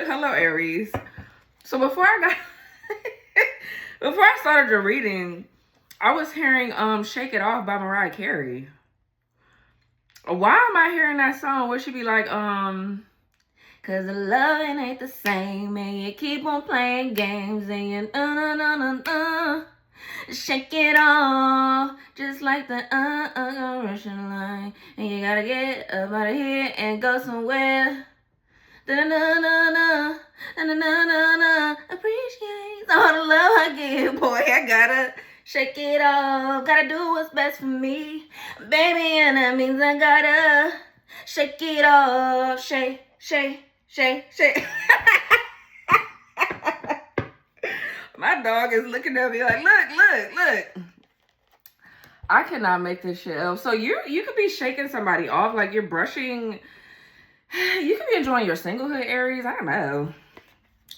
Hello, Aries. So before I got before I started the reading, I was hearing Shake It Off by Mariah Carey. Why am I hearing that song where she be like, cause the loving ain't the same, and you keep on playing games, and you shake it off, just like the Russian line, and you gotta get up out of here and go somewhere. Da-na-na-na-na, na-na-na-na-na, appreciate all the love I give, boy, I gotta shake it off, gotta do what's best for me, baby, and that means I gotta shake it off, shake, shake, shake, shake. My dog is looking at me like, look. I cannot make this shit up. So you could be shaking somebody off, like you're brushing. You could be enjoying your singlehood, Aries. I don't know.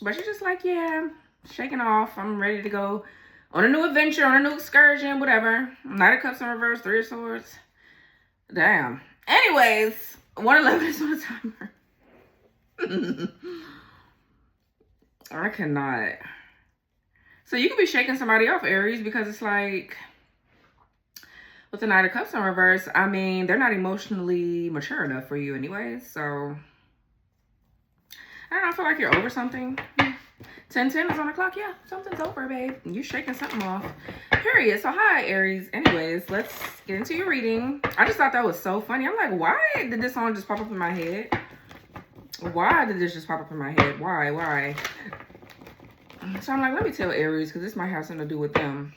But you're just like, yeah, shaking off. I'm ready to go on a new adventure, on a new excursion, whatever. Knight of Cups in reverse, Three of Swords. Damn. Anyways, 111 is on the timer. I cannot. So you could be shaking somebody off, Aries, because it's like, with the Knight of Cups in reverse, I mean, they're not emotionally mature enough for you anyways. So, I don't know, I feel like you're over something. 10:10 is on the clock. Yeah, something's over, babe. You're shaking something off. Period. So, hi, Aries. Anyways, let's get into your reading. I just thought that was so funny. I'm like, why did this song just pop up in my head? Why did this just pop up in my head? Why? So, I'm like, let me tell Aries, because this might have something to do with them.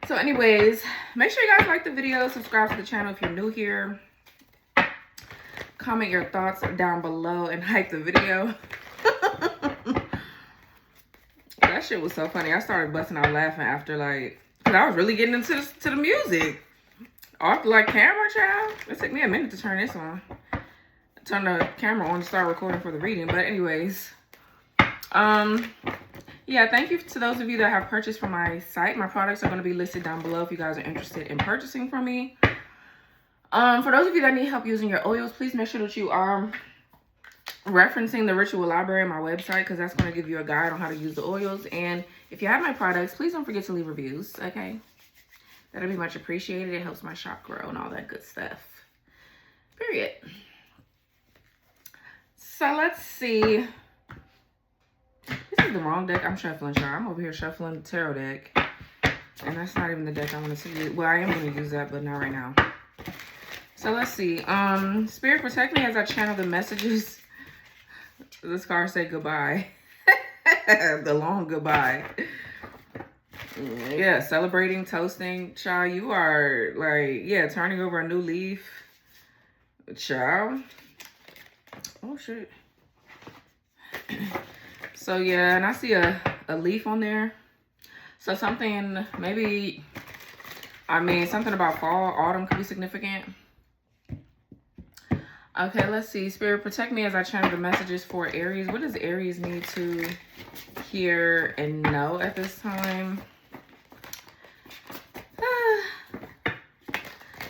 So anyways, make sure you guys like the video, subscribe to the channel if you're new here. Comment your thoughts down below and like the video. That shit was so funny. I started busting out laughing after, like, because I was really getting into the music. Off like camera, child. It took me a minute to turn this on. Turn the camera on to start recording for the reading. But anyways, yeah, thank you to those of you that have purchased from my site. My products are going to be listed down below if you guys are interested in purchasing from me. For those of you that need help using your oils, please make sure that you are referencing the Ritual Library on my website, because that's going to give you a guide on how to use the oils. And if you have my products, please don't forget to leave reviews, okay? That'll be much appreciated. It helps my shop grow and all that good stuff. Period. So let's see. This is the wrong deck I'm shuffling, y'all. I'm over here shuffling the tarot deck. And that's not even the deck I wanted to use. Well, I am going to use that, but not right now. So let's see. Spirit, protect me as I channel the messages. This card say goodbye. The long goodbye. Yeah, celebrating, toasting. Child, you are like, yeah, turning over a new leaf. Child. Oh, shit. So yeah, and I see a leaf on there. So something, maybe, I mean, something about fall, autumn could be significant. Okay, let's see. Spirit, protect me as I channel the messages for Aries. What does Aries need to hear and know at this time?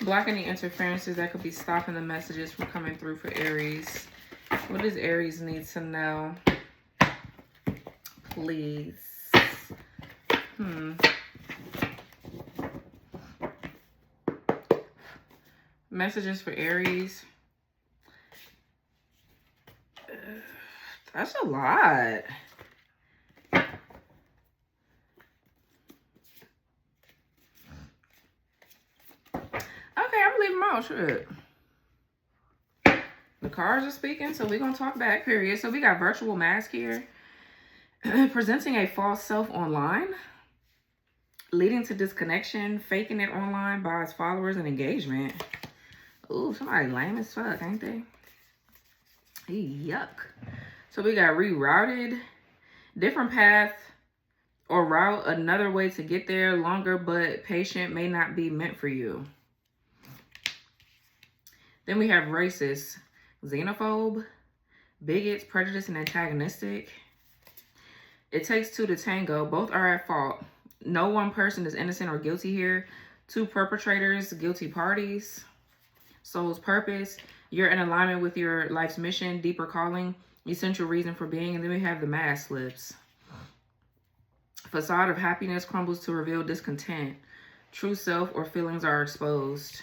Block any interferences that could be stopping the messages from coming through for Aries. What does Aries need to know? Please. Messages for Aries. That's a lot. Okay, I'm leaving them out. Shit. The cards are speaking, so we're going to talk back, period. So we got virtual mask here. Presenting a false self online, leading to disconnection, faking it online by his followers and engagement. Ooh, somebody lame as fuck, ain't they? Yuck. So we got rerouted, different path or route, another way to get there, longer but patient, may not be meant for you. Then we have racist, xenophobe, bigots, prejudiced, and antagonistic. It takes two to tango. Both are at fault. No one person is innocent or guilty here. Two perpetrators, guilty parties. Soul's purpose. You're in alignment with your life's mission, deeper calling. essential reason for being. And then we have the mask slips. Facade of happiness crumbles to reveal discontent. True self or feelings are exposed.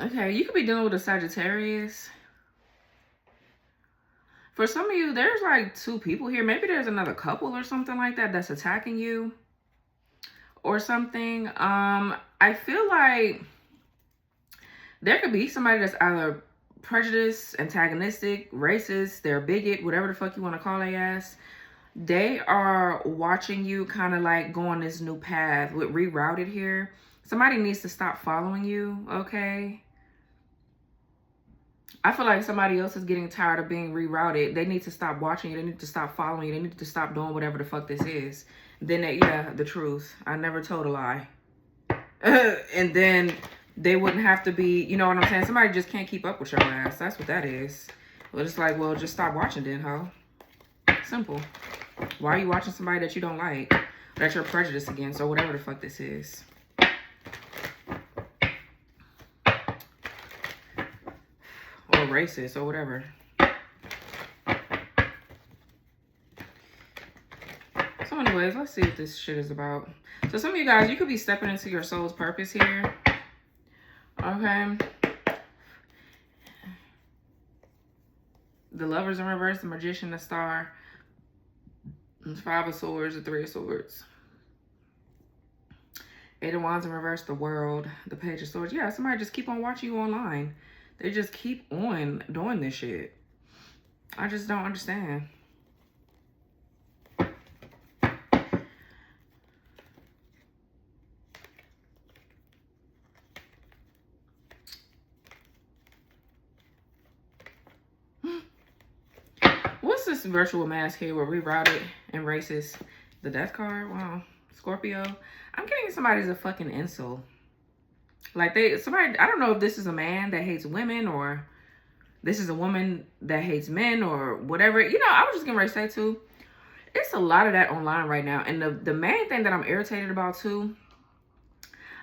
Okay, you could be dealing with a Sagittarius. For some of you, there's like 2 people here. Maybe there's another couple or something like that that's attacking you or something. I feel like there could be somebody that's either prejudiced, antagonistic, racist, they're a bigot, whatever the fuck you want to call their ass. They are watching you kind of like go on this new path with rerouted here. Somebody needs to stop following you, okay? I feel like somebody else is getting tired of being rerouted. They need to stop watching you. They need to stop following you. They need to stop doing whatever the fuck this is. Then, yeah, the truth. I never told a lie. And then they wouldn't have to be, you know what I'm saying? Somebody just can't keep up with your ass. That's what that is. Well, it's like, well, just stop watching then, ho. Simple. Why are you watching somebody that you don't like? That you're prejudiced against or whatever the fuck this is? Or racist or whatever. So anyways, let's see what this shit is about. So some of you guys, you could be stepping into your soul's purpose here. Okay. The Lovers in reverse, the Magician, the Star. The 5 of Swords, the 3 of Swords. 8 of Wands in reverse, the World, the Page of Swords. Yeah, somebody just keep on watching you online. They just keep on doing this shit. I just don't understand. What's this virtual mask here? We're rerouted and racist. The Death card. Wow. Scorpio. I'm getting somebody's a fucking insult. Like somebody, I don't know if this is a man that hates women or this is a woman that hates men or whatever. You know, I was just getting ready to say too, it's a lot of that online right now. And the main thing that I'm irritated about too,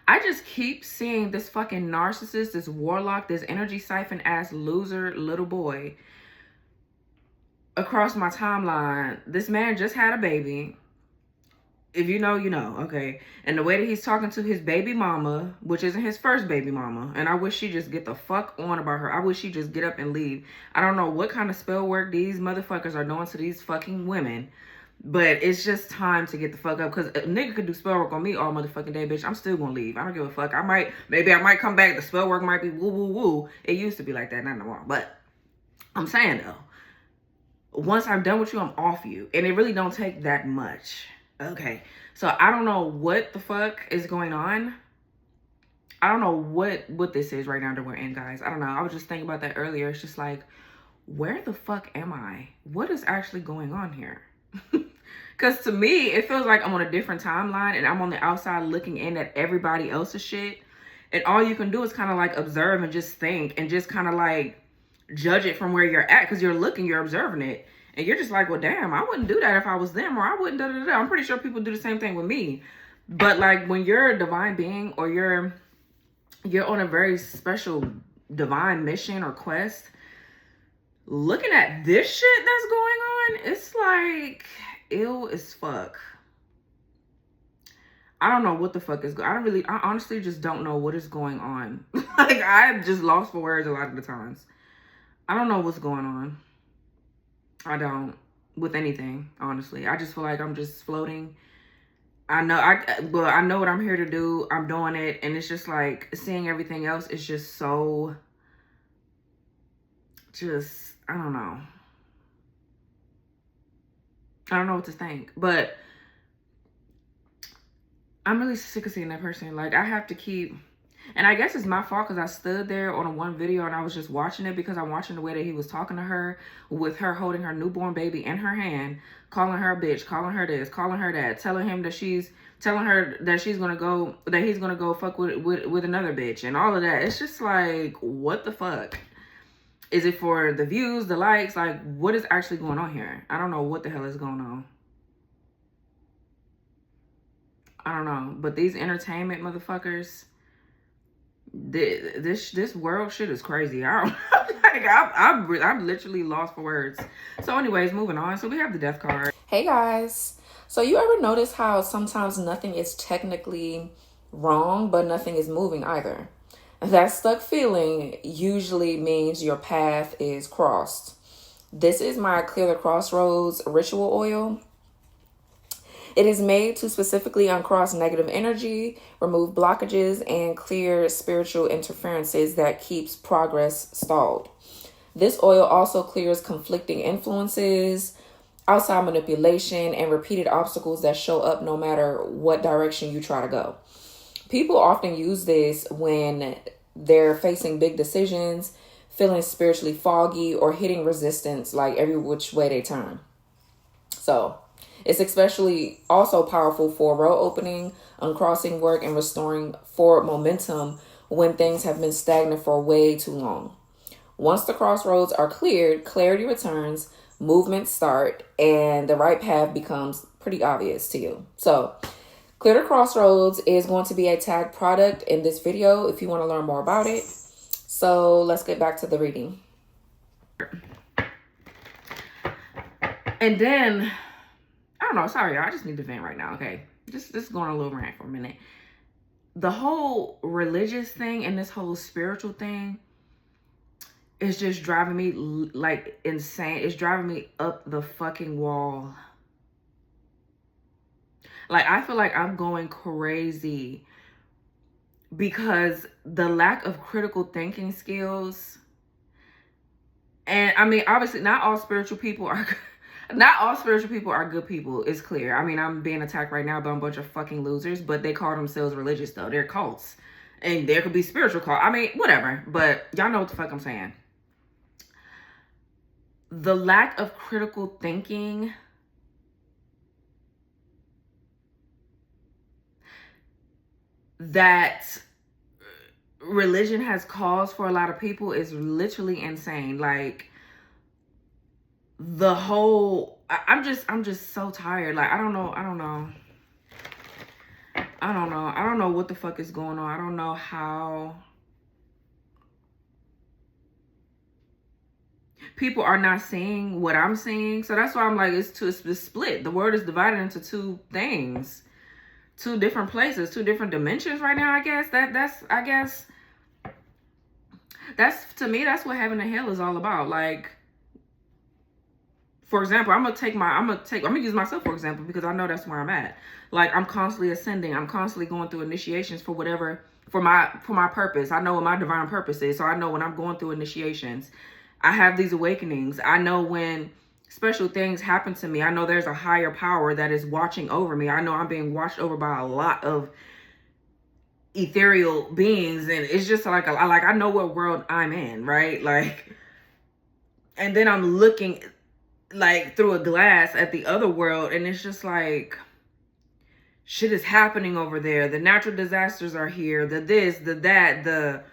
I just keep seeing this fucking narcissist, this warlock, this energy siphon ass loser little boy across my timeline. This man just had a baby. If you know, you know, okay? And the way that he's talking to his baby mama, which isn't his first baby mama, and I wish she just get the fuck on about her. I wish she just get up and leave. I don't know what kind of spell work these motherfuckers are doing to these fucking women, but it's just time to get the fuck up, because a nigga could do spell work on me all motherfucking day, bitch. I'm still gonna leave. I don't give a fuck. Maybe I might come back. The spell work might be woo, woo, woo. It used to be like that, not no more. But I'm saying, though, once I'm done with you, I'm off you. And it really don't take that much. Okay, so I don't know what the fuck is going on. I don't know what this is right now that we're in, guys. I don't know. I was just thinking about that earlier. It's just like, where the fuck am I? What is actually going on here? Because to me, it feels like I'm on a different timeline and I'm on the outside looking in at everybody else's shit. And all you can do is kind of like observe and just think and just kind of like judge it from where you're at, because you're looking, you're observing it. And you're just like, well, damn, I wouldn't do that if I was them, or I wouldn't da-da-da-da. I'm pretty sure people do the same thing with me. But like when you're a divine being or you're on a very special divine mission or quest, looking at this shit that's going on, it's like ill as fuck. I don't know what the fuck is going on. I honestly just don't know what is going on. Like, I'm just lost for words a lot of the times. I don't know what's going on. I don't, with anything, honestly. I just feel like I'm just floating. I know what I'm here to do. I'm doing it. And it's just like seeing everything else is just so, I don't know. I don't know what to think. But I'm really sick of seeing that person. Like, I have to keep... And I guess it's my fault because I stood there on one video and I was just watching it because I'm watching the way that he was talking to her, with her holding her newborn baby in her hand, calling her a bitch, calling her this, calling her that, telling her that he's gonna go fuck with another bitch and all of that. It's just like, what the fuck? Is it for the views, the likes? Like, what is actually going on here? I don't know what the hell is going on. I don't know. But these entertainment motherfuckers, this world shit is crazy. I don't like I'm literally lost for words. So anyways, moving on. So we have the death card. Hey guys. So you ever notice how sometimes nothing is technically wrong, but nothing is moving either? That stuck feeling usually means your path is crossed. This is my Clear the Crossroads ritual oil. It is made to specifically uncross negative energy, remove blockages, and clear spiritual interferences that keeps progress stalled. This oil also clears conflicting influences, outside manipulation, and repeated obstacles that show up no matter what direction you try to go. People often use this when they're facing big decisions, feeling spiritually foggy, or hitting resistance like every which way they turn. So it's especially also powerful for road opening, uncrossing work, and restoring forward momentum when things have been stagnant for way too long. Once the crossroads are cleared, clarity returns, movements start, and the right path becomes pretty obvious to you. So Clear the Crossroads is going to be a tagged product in this video if you want to learn more about it. So let's get back to the reading. And then, I don't know, sorry, I just need to vent right now, okay? Just going on a little rant for a minute. The whole religious thing and this whole spiritual thing is just driving me like insane. It's driving me up the fucking wall. Like, I feel like I'm going crazy because the lack of critical thinking skills. And I mean, obviously not all spiritual people are good people. It's clear. I mean, I'm being attacked right now by a bunch of fucking losers, but they call themselves religious though. They're cults. And there could be spiritual cult. I mean, whatever. But y'all know what the fuck I'm saying. The lack of critical thinking that religion has caused for a lot of people is literally insane. Like, the whole, I'm just so tired. Like, I don't know what the fuck is going on. I don't know how people are not seeing what I'm seeing. So that's why I'm like, it's split. The world is divided into two things, two different places, two different dimensions right now. I guess that's to me, that's what heaven and hell is all about. Like, for example, I'm gonna use myself for example, because I know that's where I'm at. Like, I'm constantly ascending. I'm constantly going through initiations for whatever, for my purpose. I know what my divine purpose is. So I know when I'm going through initiations, I have these awakenings. I know when special things happen to me. I know there's a higher power that is watching over me. I know I'm being watched over by a lot of ethereal beings, and it's just like I know what world I'm in, right? Like, and then I'm looking like through a glass at the other world, and it's just like shit is happening over there. The natural disasters are here, the this, the that,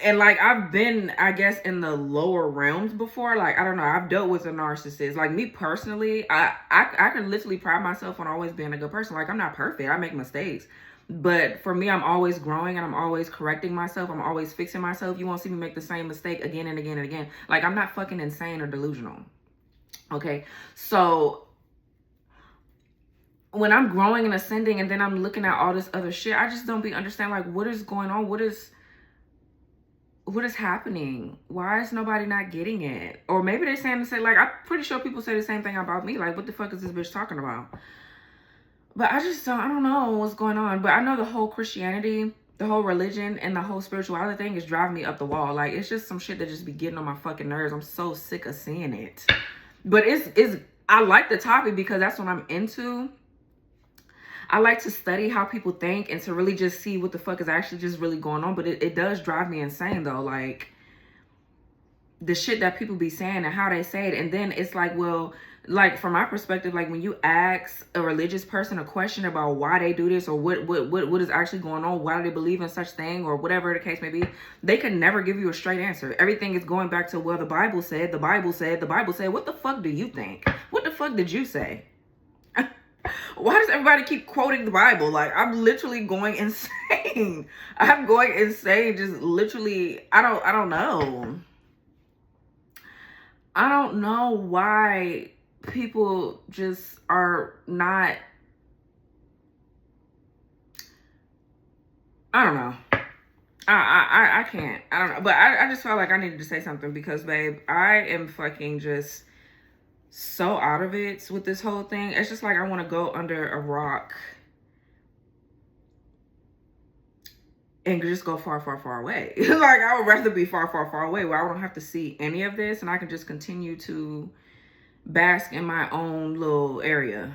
and like, I've been, I guess, in the lower realms before. Like, I don't know, I've dealt with a narcissist. Like, me personally, I can literally pride myself on always being a good person. Like, I'm not perfect, I make mistakes, but for me, I'm always growing and I'm always correcting myself. I'm always fixing myself. You won't see me make the same mistake again and again and again. Like, I'm not fucking insane or delusional. Okay, so when I'm growing and ascending and then I'm looking at all this other shit, I just don't understand, like, what is going on? What is happening? Why is nobody not getting it? Or maybe they're saying, like, I'm pretty sure people say the same thing about me. Like, what the fuck is this bitch talking about? But I don't know what's going on. But I know the whole Christianity, the whole religion, and the whole spirituality thing is driving me up the wall. Like, it's just some shit that just be getting on my fucking nerves. I'm so sick of seeing it. But I like the topic because that's what I'm into. I like to study how people think and to really just see what the fuck is actually just really going on. But it does drive me insane though. Like, the shit that people be saying and how they say it. And then it's like, well, like, from my perspective, like, when you ask a religious person a question about why they do this or what is actually going on, why do they believe in such thing, or whatever the case may be, they can never give you a straight answer. Everything is going back to, well, the Bible said, the Bible said, the Bible said. What the fuck do you think? What the fuck did you say? Why does everybody keep quoting the Bible? Like, I'm literally going insane. I'm going insane. Just literally, I don't know. I don't know why people just are not, I don't know. I can't. I don't know. But I just felt like I needed to say something because, babe, I am fucking just so out of it with this whole thing. It's just like I want to go under a rock and just go far, far, far away. Like, I would rather be far, far, far away where I don't have to see any of this and I can just continue to bask in my own little area,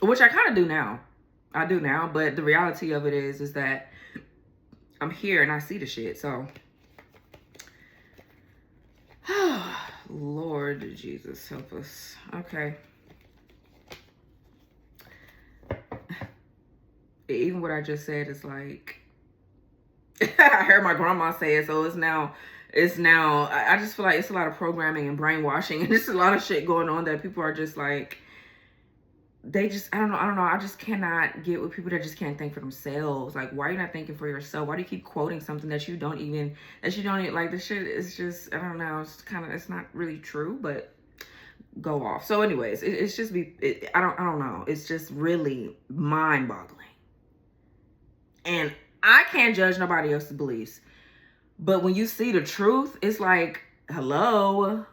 which I kind of do now. I do now, but the reality of it is that I'm here and I see the shit. So, Lord Jesus, help us. Okay. Even what I just said is like, I heard my grandma say it, so it's now, I just feel like it's a lot of programming and brainwashing and just a lot of shit going on that people are just like, they just, I don't know. I just cannot get with people that just can't think for themselves. Like, why are you not thinking for yourself? Why do you keep quoting something that you don't even, like, this shit is just, I don't know. It's kind of, it's not really true, but go off. So anyways, it's just I don't know. It's just really mind boggling. And I can't judge nobody else's beliefs. But when you see the truth, it's like, hello.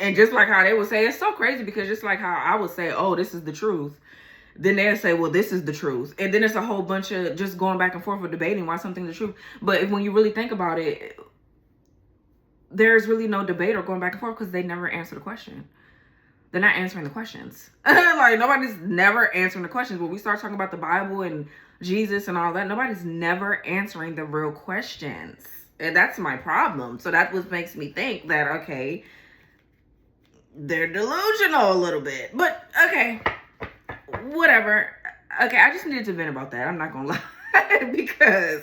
And just like how they would say, it's so crazy because just like how I would say, oh, this is the truth. Then they'll say, well, this is the truth. And then it's a whole bunch of just going back and forth with debating why something's the truth. But when you really think about it, there's really no debate or going back and forth because they never answer the question. They're not answering the questions. Like, nobody's never answering the questions. When we start talking about the Bible and Jesus and all that, nobody's never answering the real questions. And that's my problem. So that's what makes me think that, okay, they're delusional a little bit. But, okay, whatever. Okay, I just needed to vent about that. I'm not going to lie. Because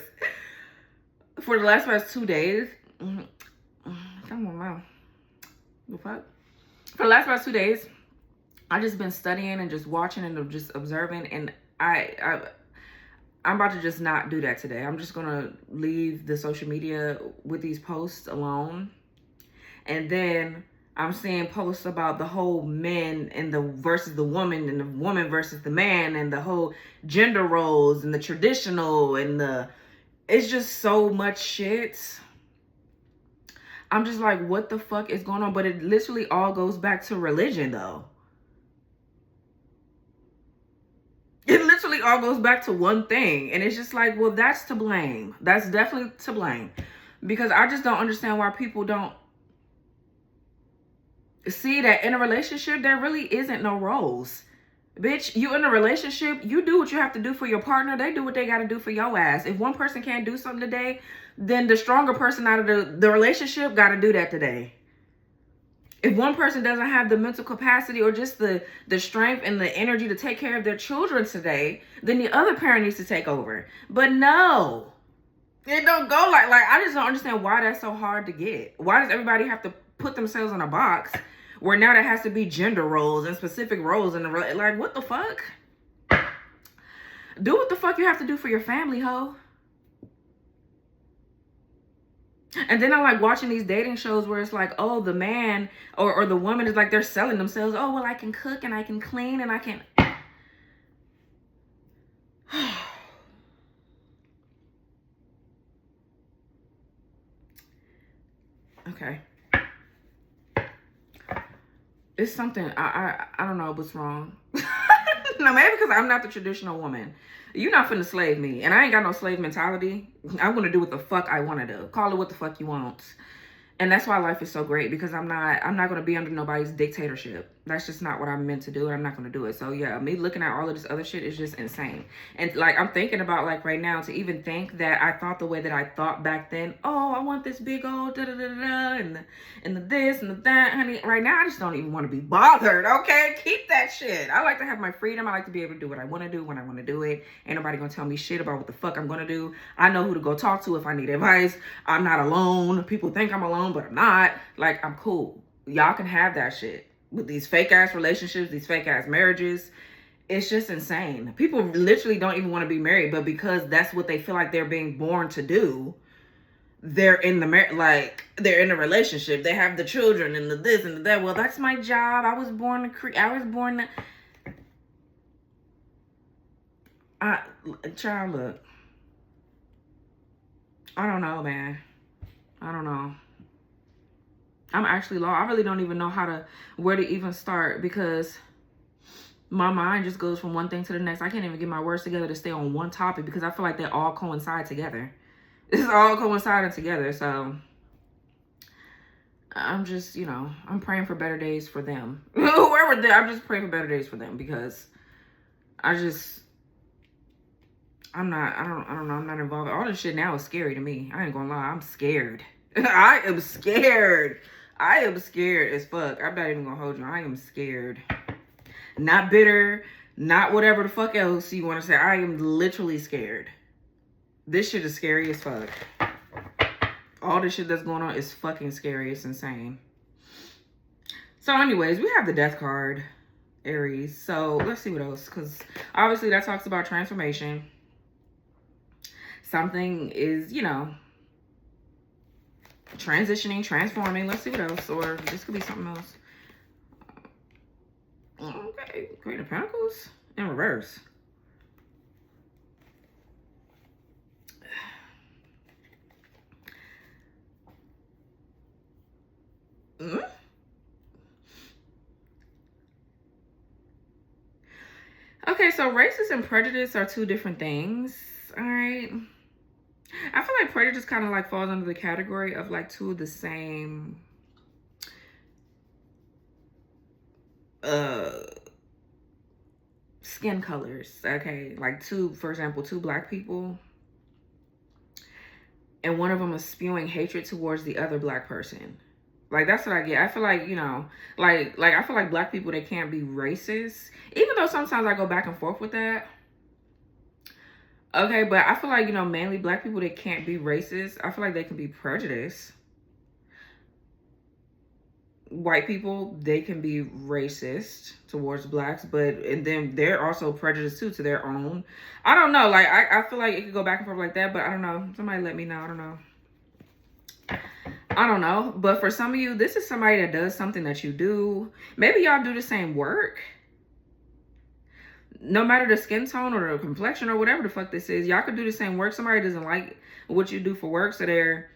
for the last 2 days, come on now. The fuck? For the last 2 days, I've just been studying and just watching and just observing. And I'm about to just not do that today. I'm just going to leave the social media with these posts alone. And then I'm seeing posts about the whole men and the versus the woman and the woman versus the man and the whole gender roles and the traditional and it's just so much shit. I'm just like, what the fuck is going on? But it literally all goes back to religion, though. It literally all goes back to one thing. And it's just like, well, that's to blame. That's definitely to blame. Because I just don't understand why people don't see that in a relationship, there really isn't no roles. Bitch, you in a relationship, you do what you have to do for your partner. They do what they got to do for your ass. If one person can't do something today, then the stronger person out of the relationship got to do that today. If one person doesn't have the mental capacity or just the strength and the energy to take care of their children today, then the other parent needs to take over. But no, it don't go like I just don't understand why that's so hard to get. Why does everybody have to put themselves in a box where now there has to be gender roles and specific roles in the like, what the fuck? Do what the fuck you have to do for your family, ho. And then I like watching these dating shows where it's like, oh, the man or the woman is like, they're selling themselves. Oh, well, I can cook and I can clean and I can. Okay. It's something, I don't know what's wrong. No, maybe because I'm not the traditional woman. You're not finna slave me. And I ain't got no slave mentality. I'm going to do what the fuck I want to do. Call it what the fuck you want. And that's why life is so great, because I'm not going to be under nobody's dictatorship. That's just not what I'm meant to do, and I'm not going to do it. So yeah, me looking at all of this other shit is just insane. And like, I'm thinking about like right now, to even think that I thought the way that I thought back then, oh, I want this big old da-da-da-da and the this and the that, honey. Right now, I just don't even want to be bothered, okay? Keep that shit. I like to have my freedom. I like to be able to do what I want to do when I want to do it. Ain't nobody going to tell me shit about what the fuck I'm going to do. I know who to go talk to if I need advice. I'm not alone. People think I'm alone, but I'm not. Like, I'm cool. Y'all can have that shit. with these fake ass relationships, these fake ass marriages. It's just insane. People literally don't even want to be married, but because that's what they feel like they're being born to do, they're in the they're in a relationship. They have the children and the this and the that. Well, that's my job. I was born to child, look. I don't know, man. I don't know. I'm actually lost. I really don't even know where to even start, because my mind just goes from one thing to the next. I can't even get my words together to stay on one topic, because I feel like they all coincide together. It's all coinciding together. So I'm just, I'm praying for better days for them. Whoever I'm just praying for better days for them, because I don't know. I'm not involved. All this shit now is scary to me. I ain't gonna lie. I'm scared. I am scared. I am scared as fuck. I'm not even gonna hold you. I am scared. Not bitter. Not whatever the fuck else you want to say. I am literally scared. This shit is scary as fuck. All this shit that's going on is fucking scary. It's insane. So anyways, we have the death card, Aries. So let's see what else. Because obviously that talks about transformation. Something is, transitioning, transforming. Let's see what else. Or this could be something else. Okay. Queen of Pentacles in reverse. Okay, so racist and prejudice are two different things. All right. I feel like prejudice kind of like falls under the category of like two of the same skin colors. Okay, like for example, two black people, and one of them is spewing hatred towards the other black person. Like, that's what I get. I feel like, like I feel like black people, they can't be racist, even though sometimes I go back and forth with that. Okay, but I feel like, mainly black people, they can't be racist. I feel like they can be prejudiced. White people, they can be racist towards blacks, and then they're also prejudiced too, to their own. I don't know. Like, I feel like it could go back and forth like that, but I don't know. Somebody let me know. I don't know. But for some of you, this is somebody that does something that you do. Maybe y'all do the same work. No matter the skin tone or the complexion or whatever the fuck this is, y'all could do the same work. Somebody doesn't like what you do for work, so they're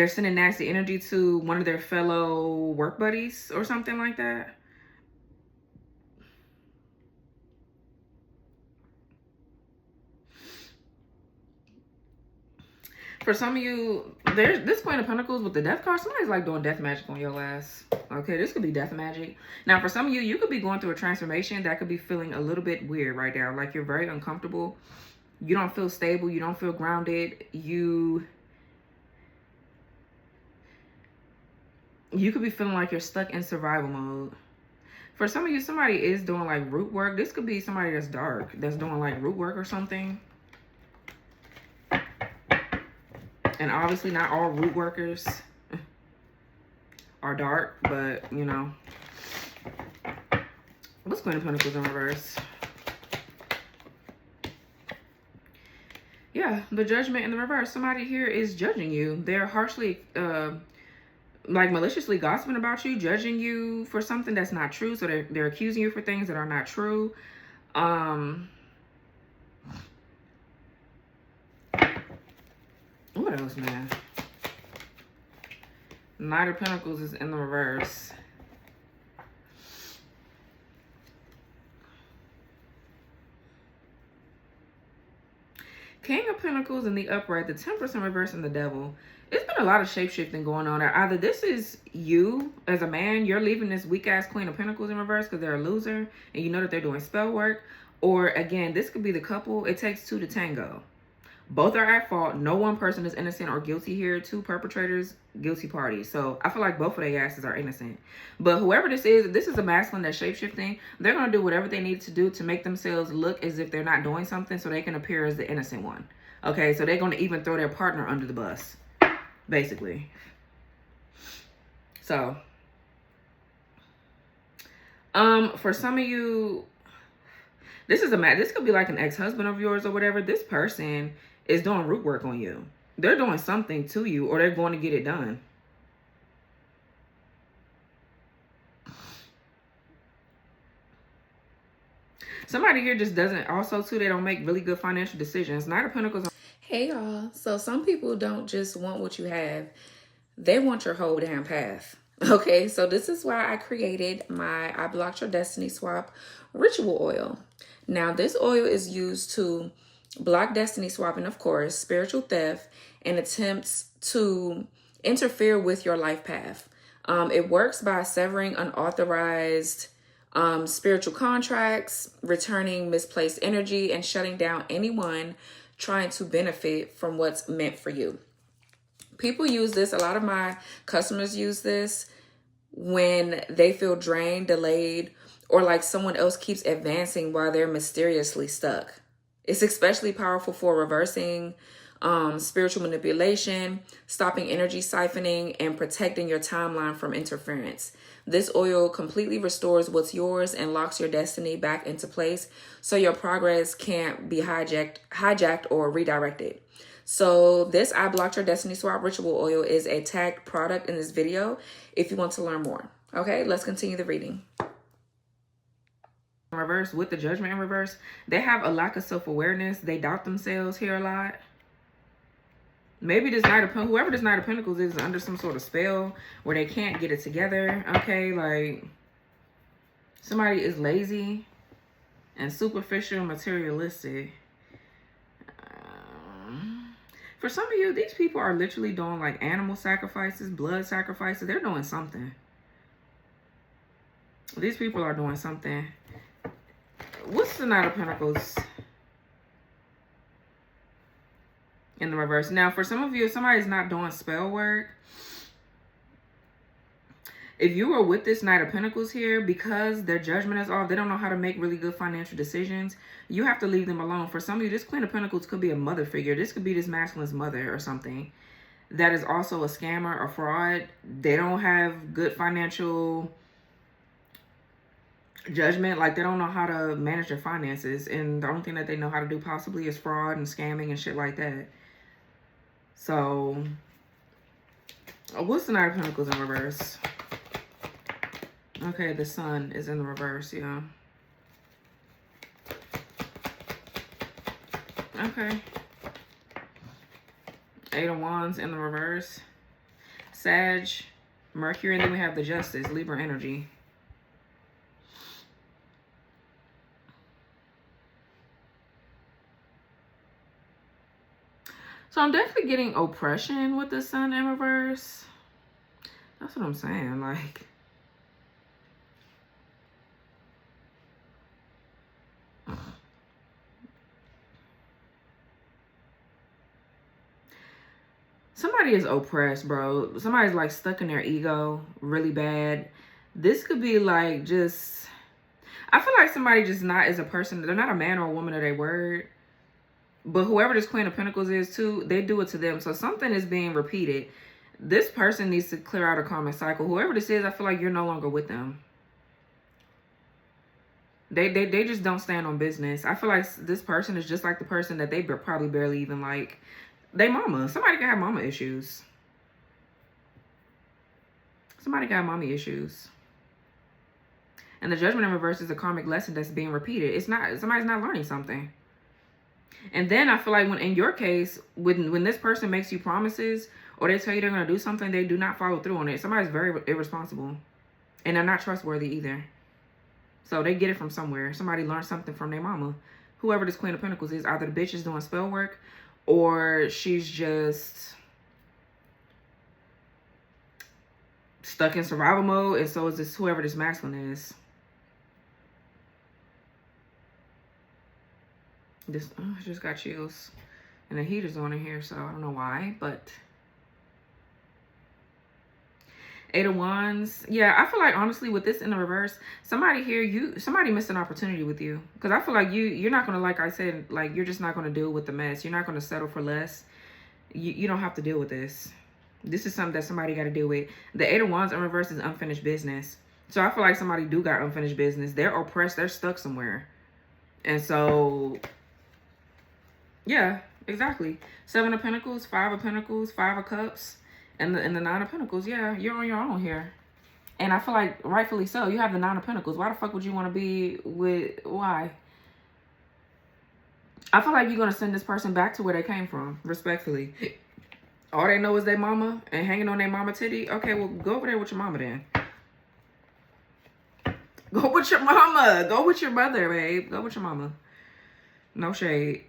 sending nasty energy to one of their fellow work buddies or something like that. For some of you, there's this Queen of Pentacles with the Death card. Somebody's like doing death magic on your ass. Okay, this could be death magic. Now, for some of you, you could be going through a transformation that could be feeling a little bit weird right now. Like, you're very uncomfortable. You don't feel stable. You don't feel grounded. You could be feeling like you're stuck in survival mode. For some of you, somebody is doing like root work. This could be somebody that's dark, that's doing like root work or something. And obviously not all root workers are dark, but what's Queen of Pentacles in reverse? Yeah, the Judgment in the reverse. Somebody here is judging you. They're harshly, like maliciously gossiping about you, judging you for something that's not true. So they're accusing you for things that are not true. What else, man? Knight of Pentacles is in the reverse. King of Pentacles in the upright, the Temperance in reverse, and the Devil. It's been a lot of shape-shifting going on there. Either this is you as a man, you're leaving this weak-ass Queen of Pentacles in reverse because they're a loser and you know that they're doing spell work. Or, again, this could be the couple. It takes two to tango. Both are at fault. No one person is innocent or guilty here. Two perpetrators, guilty parties. So I feel like both of their asses are innocent. But whoever this is a masculine that's shape-shifting. They're going to do whatever they need to do to make themselves look as if they're not doing something so they can appear as the innocent one. Okay, so they're going to even throw their partner under the bus, basically. So For some of you, this is a match. This could be like an ex-husband of yours or whatever. This person is doing root work on you. They're doing something to you, or they're going to get it done. Somebody here just doesn't, also too, they don't make really good financial decisions. Knight of Pentacles. Hey y'all. So some people don't just want what you have. They want your whole damn path. Okay, so this is why I created my I Blocked Your Destiny Swap ritual oil. Now this oil is used to block destiny swapping, of course, spiritual theft, and attempts to interfere with your life path. It works by severing unauthorized spiritual contracts, returning misplaced energy, and shutting down anyone trying to benefit from what's meant for you. People use this, a lot of my customers use this when they feel drained, delayed, or like someone else keeps advancing while they're mysteriously stuck. It's especially powerful for reversing spiritual manipulation, stopping energy siphoning, and protecting your timeline from interference. This oil completely restores what's yours and locks your destiny back into place so your progress can't be hijacked or redirected. So this I Blocked Your Destiny Swap ritual oil is a tagged product in this video if you want to learn more. Okay, let's continue the reading. In reverse, with the Judgment in reverse, they have a lack of self-awareness. They doubt themselves here a lot. Maybe this Knight of Pentacles, whoever this Knight of Pentacles is under some sort of spell where they can't get it together. Okay, like somebody is lazy and superficial, materialistic. For some of you, these people are literally doing like animal sacrifices, blood sacrifices. They're doing something. These people are doing something. What's the Knight of Pentacles in the reverse? Now, for some of you, if somebody's not doing spell work, if you were with this Knight of Pentacles here, because their judgment is off, they don't know how to make really good financial decisions, you have to leave them alone. For some of you, this Queen of Pentacles could be a mother figure. This could be this masculine's mother or something that is also a scammer or fraud. They don't have good financial judgment. Like, they don't know how to manage their finances. And the only thing that they know how to do possibly is fraud and scamming and shit like that. So, what's the Knight of Pentacles in reverse? Okay, the Sun is in the reverse, yeah. Okay. Eight of Wands in the reverse. Sag, Mercury, and then we have the Justice, Libra energy. So I'm definitely getting oppression with the Sun in reverse. That's what I'm saying, like. Somebody is oppressed, bro. Somebody's like stuck in their ego really bad. This could be like just, I feel like somebody just not is a person. They're not a man or a woman of their word. But whoever this Queen of Pentacles is too, they do it to them. So something is being repeated. This person needs to clear out a karmic cycle. Whoever this is, I feel like you're no longer with them. They just don't stand on business. I feel like this person is just like the person that they probably barely even like. They mama. Somebody can have mama issues. Somebody got mommy issues. And the Judgment in reverse is a karmic lesson that's being repeated. It's not, somebody's not learning something. And then I feel like when, in your case, when this person makes you promises or they tell you they're going to do something, they do not follow through on it. Somebody's very irresponsible. And they're not trustworthy either. So they get it from somewhere. Somebody learned something from their mama. Whoever this Queen of Pentacles is, either the bitch is doing spell work or she's just stuck in survival mode. And so is this whoever this masculine is. This, oh, I just got chills. And the heat is on in here, so I don't know why, but Eight of Wands. Yeah, I feel like honestly with this in the reverse, somebody here, somebody missed an opportunity with you. Because I feel like you're not going to, like I said, like you're just not going to deal with the mess. You're not going to settle for less. You don't have to deal with this. This is something that somebody got to deal with. The Eight of Wands in reverse is unfinished business. So I feel like somebody do got unfinished business. They're oppressed. They're stuck somewhere. And so, yeah, exactly. 7 of Pentacles, 5 of Pentacles, 5 of Cups, and the 9 of Pentacles. Yeah, you're on your own here. And I feel like rightfully so. You have the 9 of Pentacles. Why the fuck would you want to be with, why? I feel like you're going to send this person back to where they came from, respectfully. All they know is their mama and hanging on their mama titty. Okay, well, go over there with your mama then. Go with your mama. Go with your mother, babe. Go with your mama. No shade.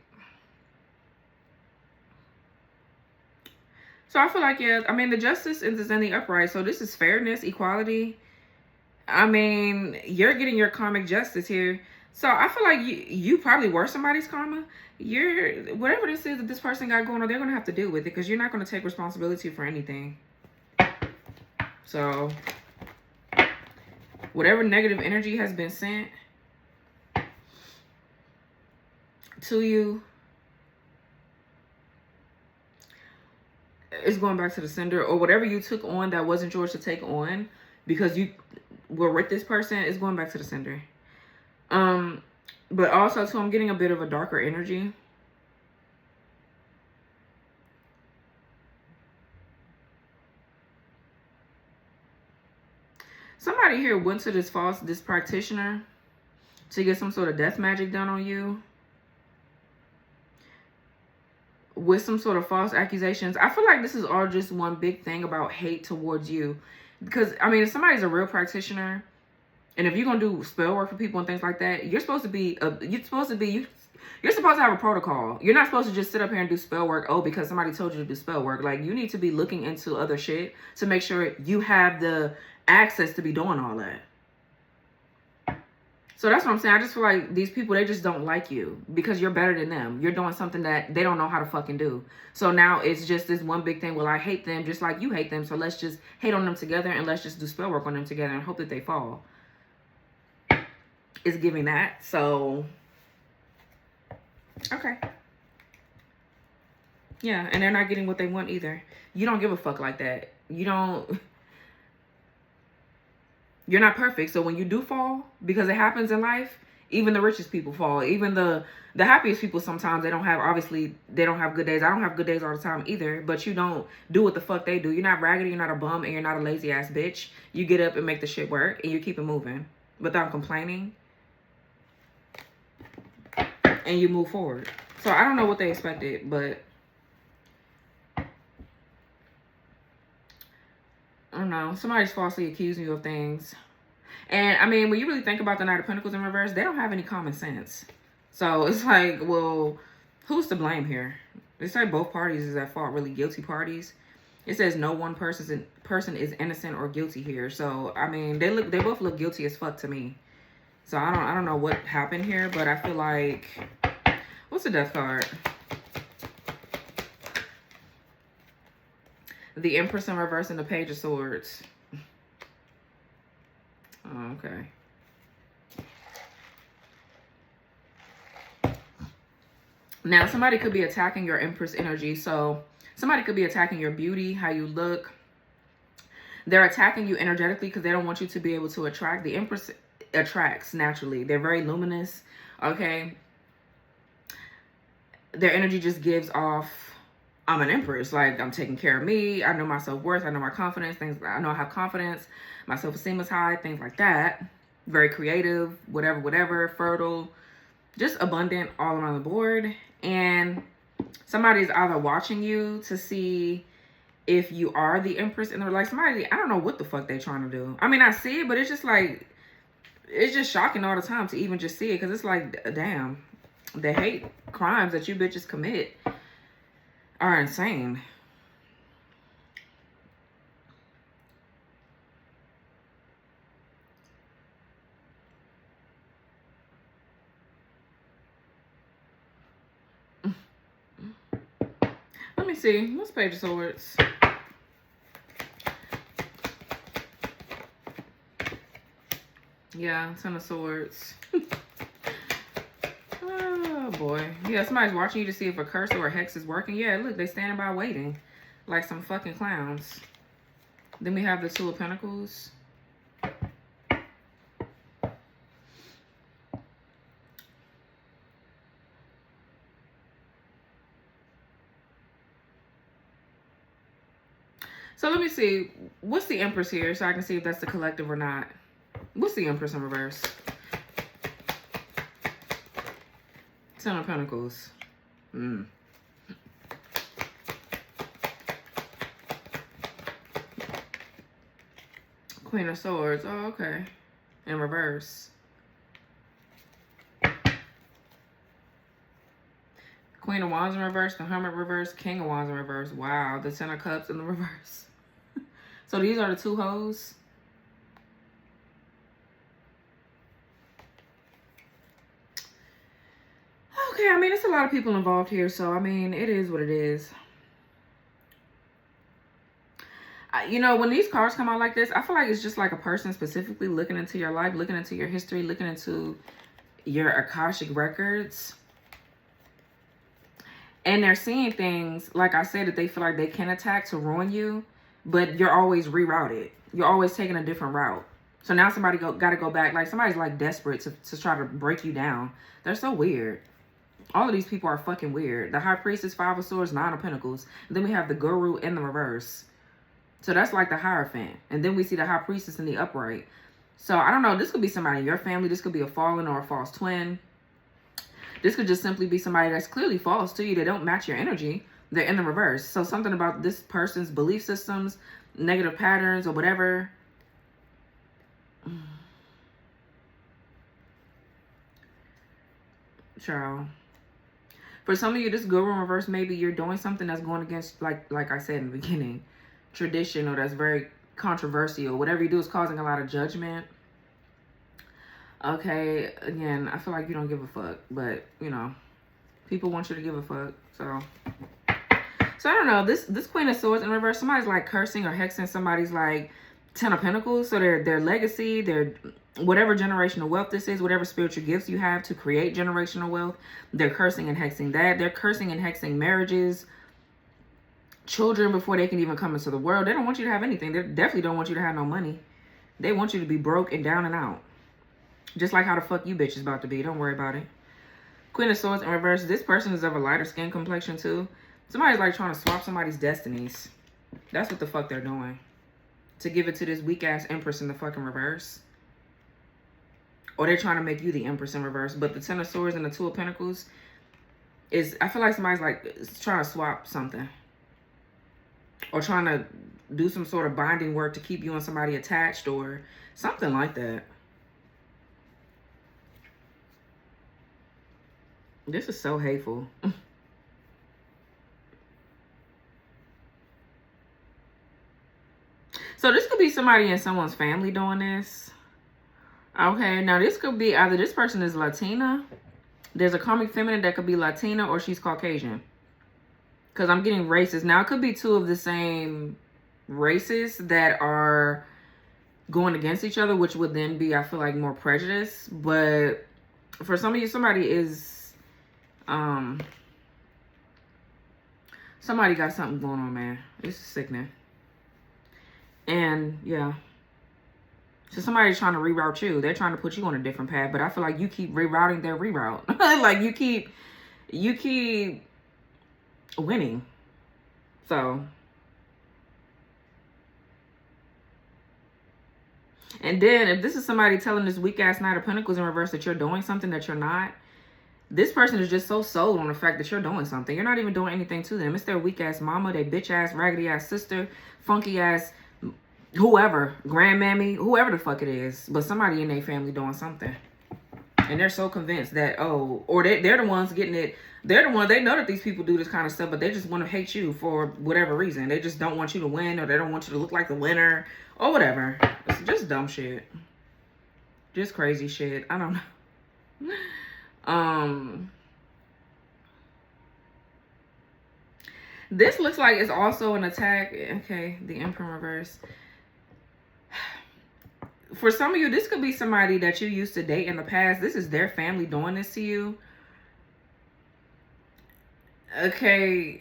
So I feel like, yeah, I mean, the justice is in the upright. So this is fairness, equality. I mean, you're getting your karmic justice here. So I feel like you probably were somebody's karma. You're, whatever this is that this person got going on, they're going to have to deal with it because you're not going to take responsibility for anything. So whatever negative energy has been sent to you is going back to the sender, or whatever you took on that wasn't yours to take on because you were with this person is going back to the sender. But also too, I'm getting a bit of a darker energy. Somebody here went to this practitioner to get some sort of death magic done on you with some sort of false accusations. I feel like this is all just one big thing about hate towards you. Because, I mean, if somebody's a real practitioner, and if you're going to do spell work for people and things like that, you're supposed to be, you're supposed to have a protocol. You're not supposed to just sit up here and do spell work, because somebody told you to do spell work. Like, you need to be looking into other shit to make sure you have the access to be doing all that. So that's what I'm saying. I just feel like these people, they just don't like you because you're better than them. You're doing something that they don't know how to fucking do. So now it's just this one big thing. Well, I hate them just like you hate them. So let's just hate on them together and let's just do spell work on them together and hope that they fall. It's giving that. So, okay. Yeah, and they're not getting what they want either. You don't give a fuck like that. You're not perfect. So when you do fall, because it happens in life, even the richest people fall. Even the happiest people, sometimes they don't have good days. I don't have good days all the time either, but you don't do what the fuck they do. You're not raggedy, you're not a bum, and you're not a lazy ass bitch. You get up and make the shit work and you keep it moving without complaining. And you move forward. So I don't know what they expected, but I don't know. Somebody's falsely accusing you of things. And, I mean, when you really think about the Knight of Pentacles in reverse, they don't have any common sense. So, it's like, well, who's to blame here? It's like both parties is at fault, really guilty parties. It says no one person is innocent or guilty here. So, I mean, they both look guilty as fuck to me. So, I don't know what happened here, but I feel like, what's the Death card? The Empress in reverse and the Page of Swords. Oh, okay. Now, somebody could be attacking your Empress energy. So, somebody could be attacking your beauty, how you look. They're attacking you energetically because they don't want you to be able to attract. The Empress attracts naturally. They're very luminous, okay? Their energy just gives off, I'm an empress. Like, I'm taking care of me. I know my self-worth. I know my confidence. I know I have confidence. My self-esteem is high. Things like that. Very creative. Whatever. Fertile. Just abundant all around the board. And somebody's either watching you to see if you are the empress. And they're like, somebody, I don't know what the fuck they're trying to do. I mean, I see it, but it's just like, it's just shocking all the time to even just see it. Because it's like, damn. The hate crimes that you bitches commit are insane. Let me see. What's Page of Swords? Yeah, Ten of Swords. Oh boy. Yeah, somebody's watching you to see if a curse or a hex is working. Yeah, look, they standing by waiting like some fucking clowns. Then we have the Two of Pentacles. So let me see. What's the Empress here so I can see if that's the collective or not? What's the Empress in reverse? Ten of Pentacles. Queen of Swords. Oh, okay. In reverse. Queen of Wands in reverse. The Hermit reverse. King of Wands in reverse. Wow. The Ten of Cups in the reverse. So these are the two hoes. Okay, I mean, it's a lot of people involved here, so, I mean, it is what it is. You know, when these cards come out like this, I feel like it's just like a person specifically looking into your life, looking into your history, looking into your Akashic records. And they're seeing things, like I said, that they feel like they can attack to ruin you, but you're always rerouted. You're always taking a different route. So now somebody got to go back. Like, somebody's, like, desperate to try to break you down. They're so weird. All of these people are fucking weird. The High Priestess, Five of Swords, Nine of Pentacles. And then we have the Guru in the reverse. So that's like the Hierophant. And then we see the High Priestess in the upright. So I don't know. This could be somebody in your family. This could be a fallen or a false twin. This could just simply be somebody that's clearly false to you. They don't match your energy. They're in the reverse. So something about this person's belief systems, negative patterns, or whatever. Child. For some of you, this Guru in reverse, maybe you're doing something that's going against, like I said in the beginning, tradition, or that's very controversial. Whatever you do is causing a lot of judgment. Okay, again, I feel like you don't give a fuck, but, you know, people want you to give a fuck, so I don't know. This Queen of Swords in reverse, somebody's, like, cursing or hexing somebody's, like, Ten of Pentacles, so their legacy, their whatever generational wealth this is, whatever spiritual gifts you have to create generational wealth, they're cursing and hexing that. They're cursing and hexing marriages, children before they can even come into the world. They don't want you to have anything. They definitely don't want you to have no money. They want you to be broke and down and out. Just like how the fuck you bitch is about to be. Don't worry about it. Queen of Swords in reverse. This person is of a lighter skin complexion too. Somebody's like trying to swap somebody's destinies. That's what the fuck they're doing. To give it to this weak ass Empress in the fucking reverse. Or they're trying to make you the Empress in reverse. But the Ten of Swords and the Two of Pentacles is, I feel like somebody's like trying to swap something. Or trying to do some sort of binding work to keep you and somebody attached or something like that. This is so hateful. So this could be somebody in someone's family doing this. Okay, now this could be either this person is Latina. There's a karmic feminine that could be Latina or she's Caucasian. Because I'm getting races. Now, it could be two of the same races that are going against each other, which would then be, I feel like, more prejudice. But for some of you, somebody is, somebody got something going on, man. It's sickening. And, yeah. So somebody's trying to reroute you. They're trying to put you on a different path. But I feel like you keep rerouting their reroute. Like, you keep winning. So. And then if this is somebody telling this weak ass Knight of Pentacles in reverse that you're doing something that you're not, this person is just so sold on the fact that you're doing something. You're not even doing anything to them. It's their weak ass mama, their bitch ass, raggedy ass sister, funky ass, whoever, grandmammy, whoever the fuck it is. But somebody in their family doing something. And they're so convinced that, oh, or they're the ones getting it. They're the ones, they know that these people do this kind of stuff, but they just want to hate you for whatever reason. They just don't want you to win, or they don't want you to look like the winner, or whatever. It's just dumb shit. Just crazy shit. I don't know. This looks like it's also an attack. Okay, the Emperor reverse. For some of you, this could be somebody that you used to date in the past. This is their family doing this to you. Okay.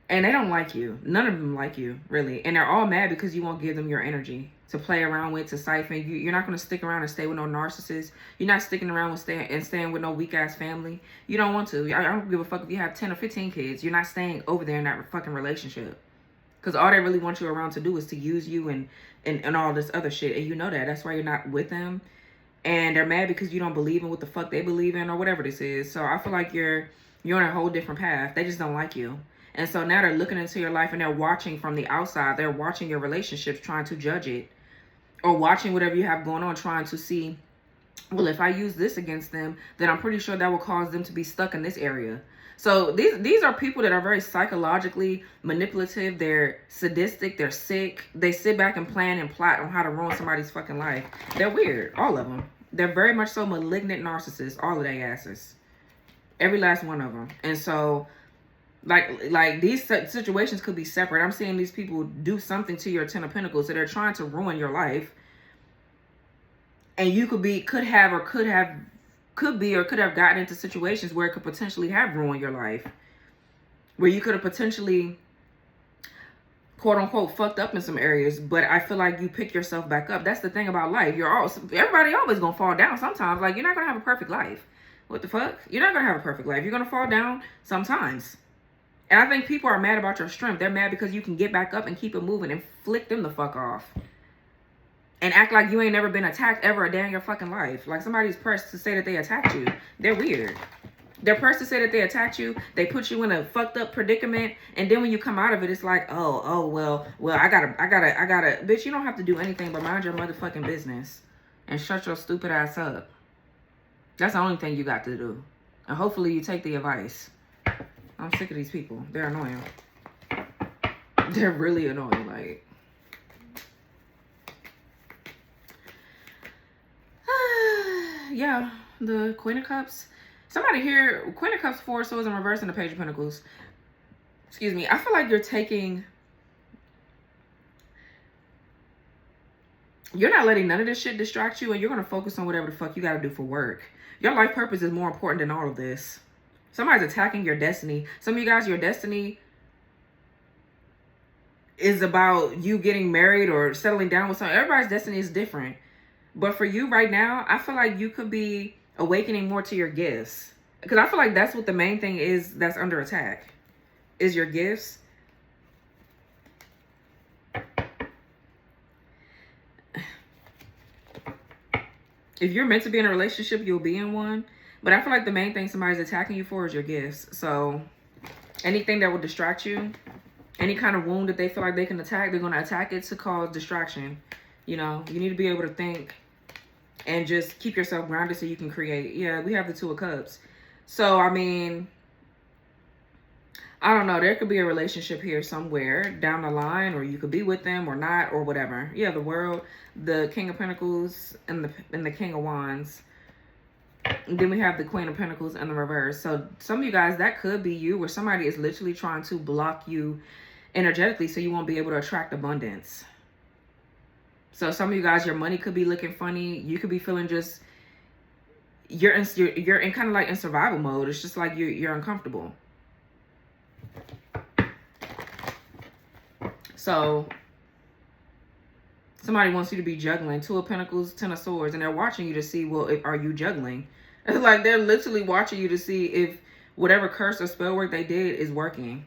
And they don't like you. None of them like you, really. And they're all mad because you won't give them your energy to play around with, to siphon. You're not going to stick around and stay with no narcissist. You're not sticking around with staying with no weak ass family. You don't want to. I don't give a fuck if you have 10 or 15 kids. You're not staying over there in that fucking relationship. Because all they really want you around to do is to use you and all this other shit. And you know that. That's why you're not with them. And they're mad because you don't believe in what the fuck they believe in or whatever this is. So I feel like you're on a whole different path. They just don't like you. And so now they're looking into your life and they're watching from the outside. They're watching your relationships, trying to judge it. Or watching whatever you have going on, trying to see, well, if I use this against them, then I'm pretty sure that will cause them to be stuck in this area. So these are people that are very psychologically manipulative. They're sadistic. They're sick. They sit back and plan and plot on how to ruin somebody's fucking life. They're weird. All of them. They're very much so malignant narcissists. All of their asses. Every last one of them. And so, like these situations could be separate. I'm seeing these people do something to your 10 of Pentacles. So they're trying to ruin your life. And you could have gotten into situations where it could potentially have ruined your life. Where you could have potentially, quote unquote, fucked up in some areas. But I feel like you pick yourself back up. That's the thing about life. Everybody always gonna fall down sometimes. Like, you're not gonna have a perfect life. What the fuck? You're not gonna have a perfect life. You're gonna fall down sometimes. And I think people are mad about your strength. They're mad because you can get back up and keep it moving and flick them the fuck off. And act like you ain't never been attacked ever a day in your fucking life. Like somebody's pressed to say that they attacked you. They're weird. They're pressed to say that they attacked you. They put you in a fucked up predicament. And then when you come out of it, it's like, well, I gotta, bitch, you don't have to do anything but mind your motherfucking business. And shut your stupid ass up. That's the only thing you got to do. And hopefully you take the advice. I'm sick of these people. They're annoying. They're really annoying. Like, yeah, the Queen of Cups. Somebody here, Queen of Cups, 4 swords in reverse, and the Page of Pentacles. Excuse me. I feel like you're not letting none of this shit distract you, and you're going to focus on whatever the fuck you got to do for work. Your life purpose is more important than all of this. Somebody's attacking your destiny. Some of you guys, your destiny is about you getting married or settling down with someone. Everybody's destiny is different. But for you right now, I feel like you could be awakening more to your gifts. Because I feel like that's what the main thing is that's under attack. Is your gifts. If you're meant to be in a relationship, you'll be in one. But I feel like the main thing somebody's attacking you for is your gifts. So anything that will distract you, any kind of wound that they feel like they can attack, they're going to attack it to cause distraction. You know, you need to be able to think and just keep yourself grounded so you can create. Yeah, we have the 2 of Cups. So, I mean, I don't know. There could be a relationship here somewhere down the line, or you could be with them or not, or whatever. Yeah, the World, the King of Pentacles, and the King of Wands. And then we have the Queen of Pentacles in the reverse. So some of you guys, that could be you, where somebody is literally trying to block you energetically so you won't be able to attract abundance. So some of you guys, your money could be looking funny. You could be feeling just, you're in kind of like in survival mode. It's just like you're uncomfortable. So somebody wants you to be juggling. 2 of Pentacles, 10 of Swords, and they're watching you to see, well, are you juggling? Like, they're literally watching you to see if whatever curse or spell work they did is working.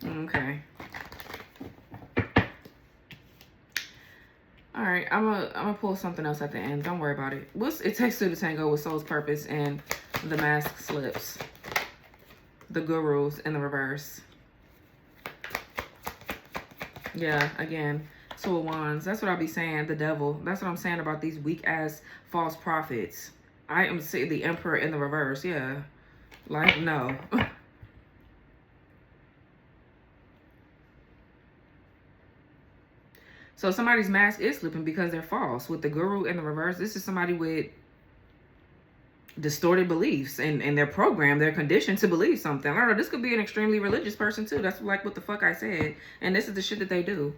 Okay. All right, I'm gonna pull something else at the end. Don't worry about it. It takes 2 to tango with Soul's Purpose and the Mask Slips. The Gurus in the reverse. Yeah, again, 2 of Wands. That's what I'll be saying. The Devil. That's what I'm saying about these weak ass false prophets. I am seeing the Emperor in the reverse. Yeah, like, no. So somebody's mask is slipping because they're false. With the Guru in the reverse, this is somebody with distorted beliefs and they're programmed, they're conditioned to believe something. I don't know, this could be an extremely religious person too. That's like what the fuck I said. And this is the shit that they do.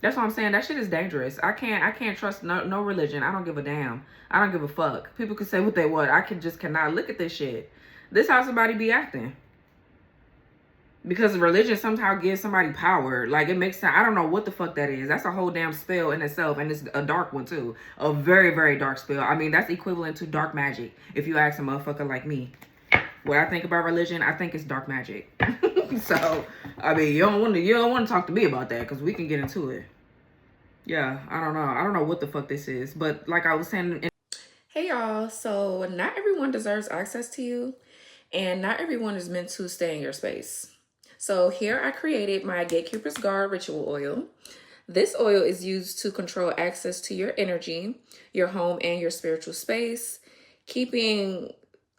That's what I'm saying. That shit is dangerous. I can't trust no religion. I don't give a damn. I don't give a fuck. People can say what they want. I cannot look at this shit. This how somebody be acting. Because religion somehow gives somebody power. Like, it makes sense. I don't know what the fuck that is. That's a whole damn spell in itself. And it's a dark one, too. A very, very dark spell. I mean, that's equivalent to dark magic. If you ask a motherfucker like me. What I think about religion, I think it's dark magic. So, I mean, you don't want to talk to me about that. Because we can get into it. Yeah, I don't know. I don't know what the fuck this is. But like I was saying... Hey, y'all. So, not everyone deserves access to you. And not everyone is meant to stay in your space. So here I created my Gatekeeper's Guard Ritual Oil. This oil is used to control access to your energy, your home, and your spiritual space, keeping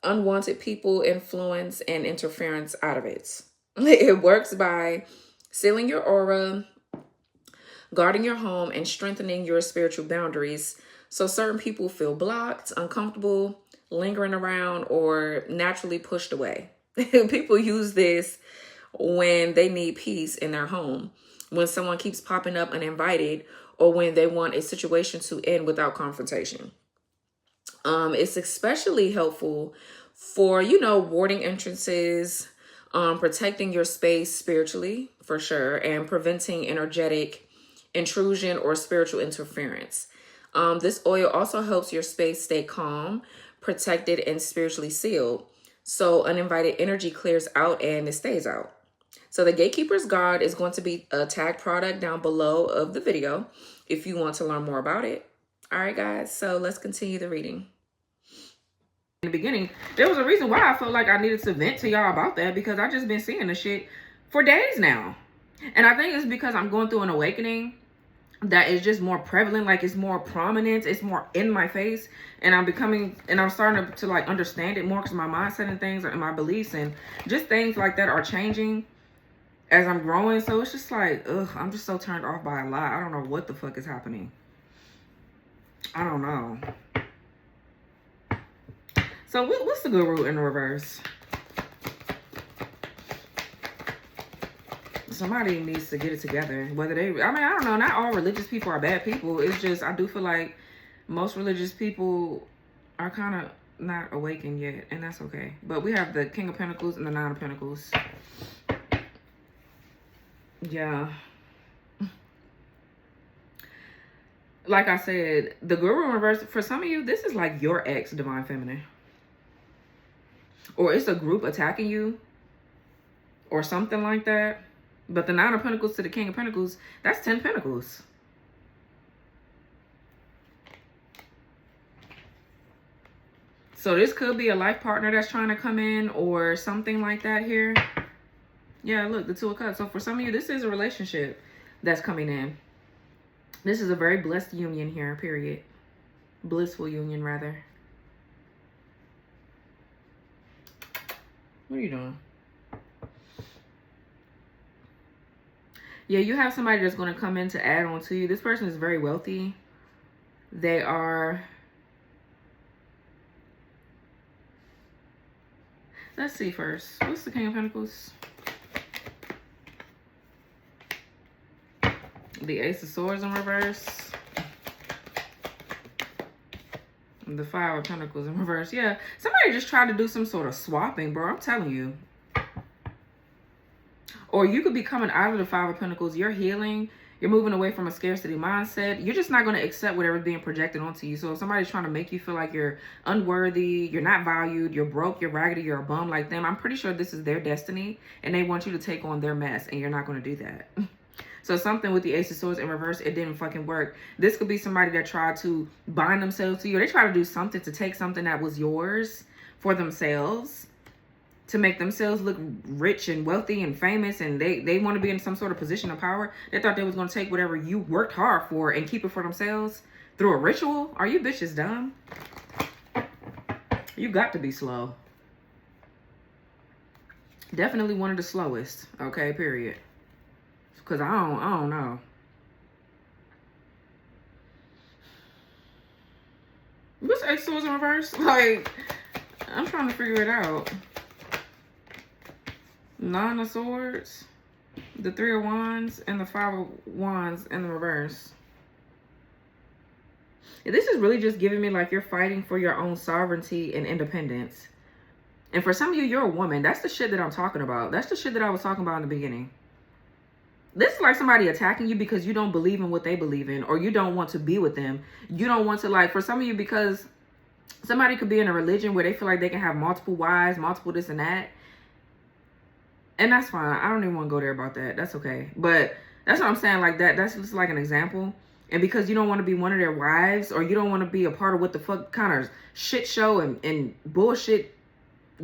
unwanted people, influence, and interference out of it. It works by sealing your aura, guarding your home, and strengthening your spiritual boundaries so certain people feel blocked, uncomfortable, lingering around, or naturally pushed away. People use this when they need peace in their home, when someone keeps popping up uninvited, or when they want a situation to end without confrontation. It's especially helpful for, warding entrances, protecting your space spiritually, for sure, and preventing energetic intrusion or spiritual interference. This oil also helps your space stay calm, protected, and spiritually sealed, so uninvited energy clears out and it stays out. So the Gatekeeper's Guard is going to be a tag product down below of the video if you want to learn more about it. All right, guys, so let's continue the reading. In the beginning, there was a reason why I felt like I needed to vent to y'all about that, because I just been seeing this shit for days now. And I think it's because I'm going through an awakening that is just more prevalent, like it's more prominent, it's more in my face, and I'm starting to like understand it more, because my mindset and things and my beliefs and just things like that are changing as I'm growing. So it's just like, I'm just so turned off by a lot. I don't know what the fuck is happening. I don't know. So what's the Guru in reverse? Somebody needs to get it together. Whether I don't know. Not all religious people are bad people. It's just, I do feel like most religious people are kind of not awakened yet. And that's okay. But we have the King of Pentacles and the Nine of Pentacles. Yeah. Like I said, the Guru in reverse, for some of you, this is like your ex, Divine Feminine. Or it's a group attacking you. Or something like that. But the Nine of Pentacles to the King of Pentacles, that's 10 Pentacles. So this could be a life partner that's trying to come in or something like that here. Yeah, look, the Two of Cups. So for some of you, this is a relationship that's coming in. This is a very blessed union here, period. Blissful union, rather. What are you doing? Yeah, you have somebody that's going to come in to add on to you. This person is very wealthy. They are... Let's see first. What's the King of Pentacles? The Ace of Swords in reverse. And the Five of Pentacles in reverse. Yeah, somebody just tried to do some sort of swapping, bro. I'm telling you. Or you could be coming out of the Five of Pentacles. You're healing. You're moving away from a scarcity mindset. You're just not going to accept whatever's being projected onto you. So if somebody's trying to make you feel like you're unworthy, you're not valued, you're broke, you're raggedy, you're a bum like them, I'm pretty sure this is their destiny. And they want you to take on their mess. And you're not going to do that. So something with the Ace of Swords in reverse, it didn't fucking work. This could be somebody that tried to bind themselves to you. Or they try to do something to take something that was yours for themselves, to make themselves look rich and wealthy and famous, and they want to be in some sort of position of power. They thought they was going to take whatever you worked hard for and keep it for themselves through a ritual. Are you bitches dumb? You got to be slow. Definitely one of the slowest. Okay, period. Because I don't know. What's Ace of Swords in reverse? Like, I'm trying to figure it out. Nine of Swords, the Three of Wands, and the Five of Wands in the reverse. This is really just giving me like you're fighting for your own sovereignty and independence. And for some of you, you're a woman. That's the shit that I'm talking about. That's the shit that I was talking about in the beginning. This is like somebody attacking you because you don't believe in what they believe in, or you don't want to be with them. You don't want to, like, for some of you, because somebody could be in a religion where they feel like they can have multiple wives, multiple this and that. And that's fine. I don't even want to go there about that. That's okay. But that's what I'm saying. Like that's just like an example. And because you don't want to be one of their wives, or you don't want to be a part of what the fuck kind of shit show and bullshit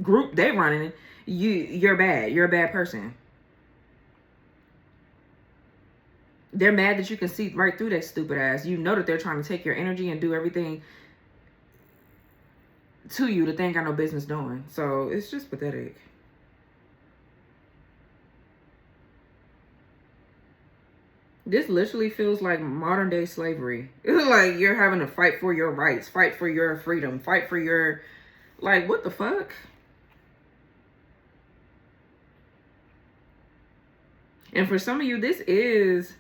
group they running, you're bad. You're a bad person. They're mad that you can see right through that stupid ass. You know that they're trying to take your energy and do everything to you that they ain't got no business doing. So it's just pathetic. This literally feels like modern day slavery. It's like you're having to fight for your rights, fight for your freedom, fight for your, like, what the fuck? And for some of you, this is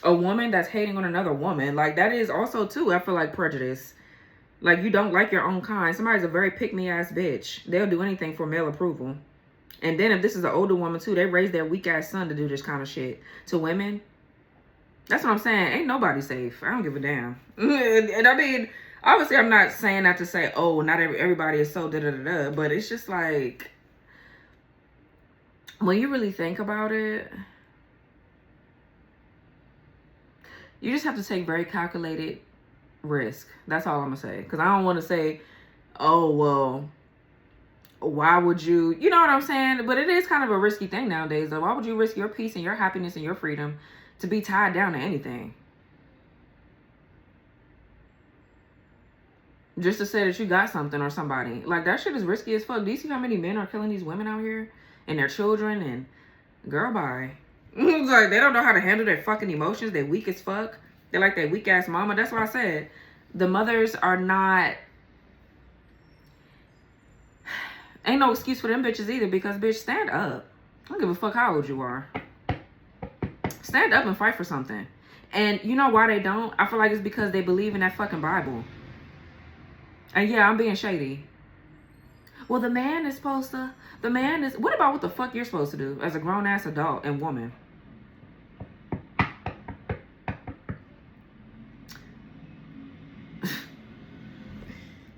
a woman that's hating on another woman. Like, that is also, too, I feel like, prejudice. Like, you don't like your own kind. Somebody's a very pick-me-ass bitch. They'll do anything for male approval. And then if this is an older woman, too, they raise their weak-ass son to do this kind of shit to women. That's what I'm saying. Ain't nobody safe. I don't give a damn. And I mean, obviously, I'm not saying that to say, oh, not everybody is so da-da-da-da. But it's just like, when you really think about it, you just have to take very calculated risk. That's all I'm going to say. Because I don't want to say, oh, well, why would you, you know what I'm saying? But it is kind of a risky thing nowadays. Though. Why would you risk your peace and your happiness and your freedom to be tied down to anything? Just to say that you got something or somebody. Like, that shit is risky as fuck. Do you see how many men are killing these women out here? And their children? And girl, bye. Like, they don't know how to handle their fucking emotions. They're weak as fuck. They're like that weak ass mama. That's why I said the mothers are not. Ain't no excuse for them bitches either. Because, bitch, stand up. I don't give a fuck how old you are. Stand up and fight for something. And you know why they don't? I feel like it's because they believe in that fucking Bible. And yeah, I'm being shady. Well, the man is supposed to. The man is. What about what the fuck you're supposed to do as a grown ass adult and woman?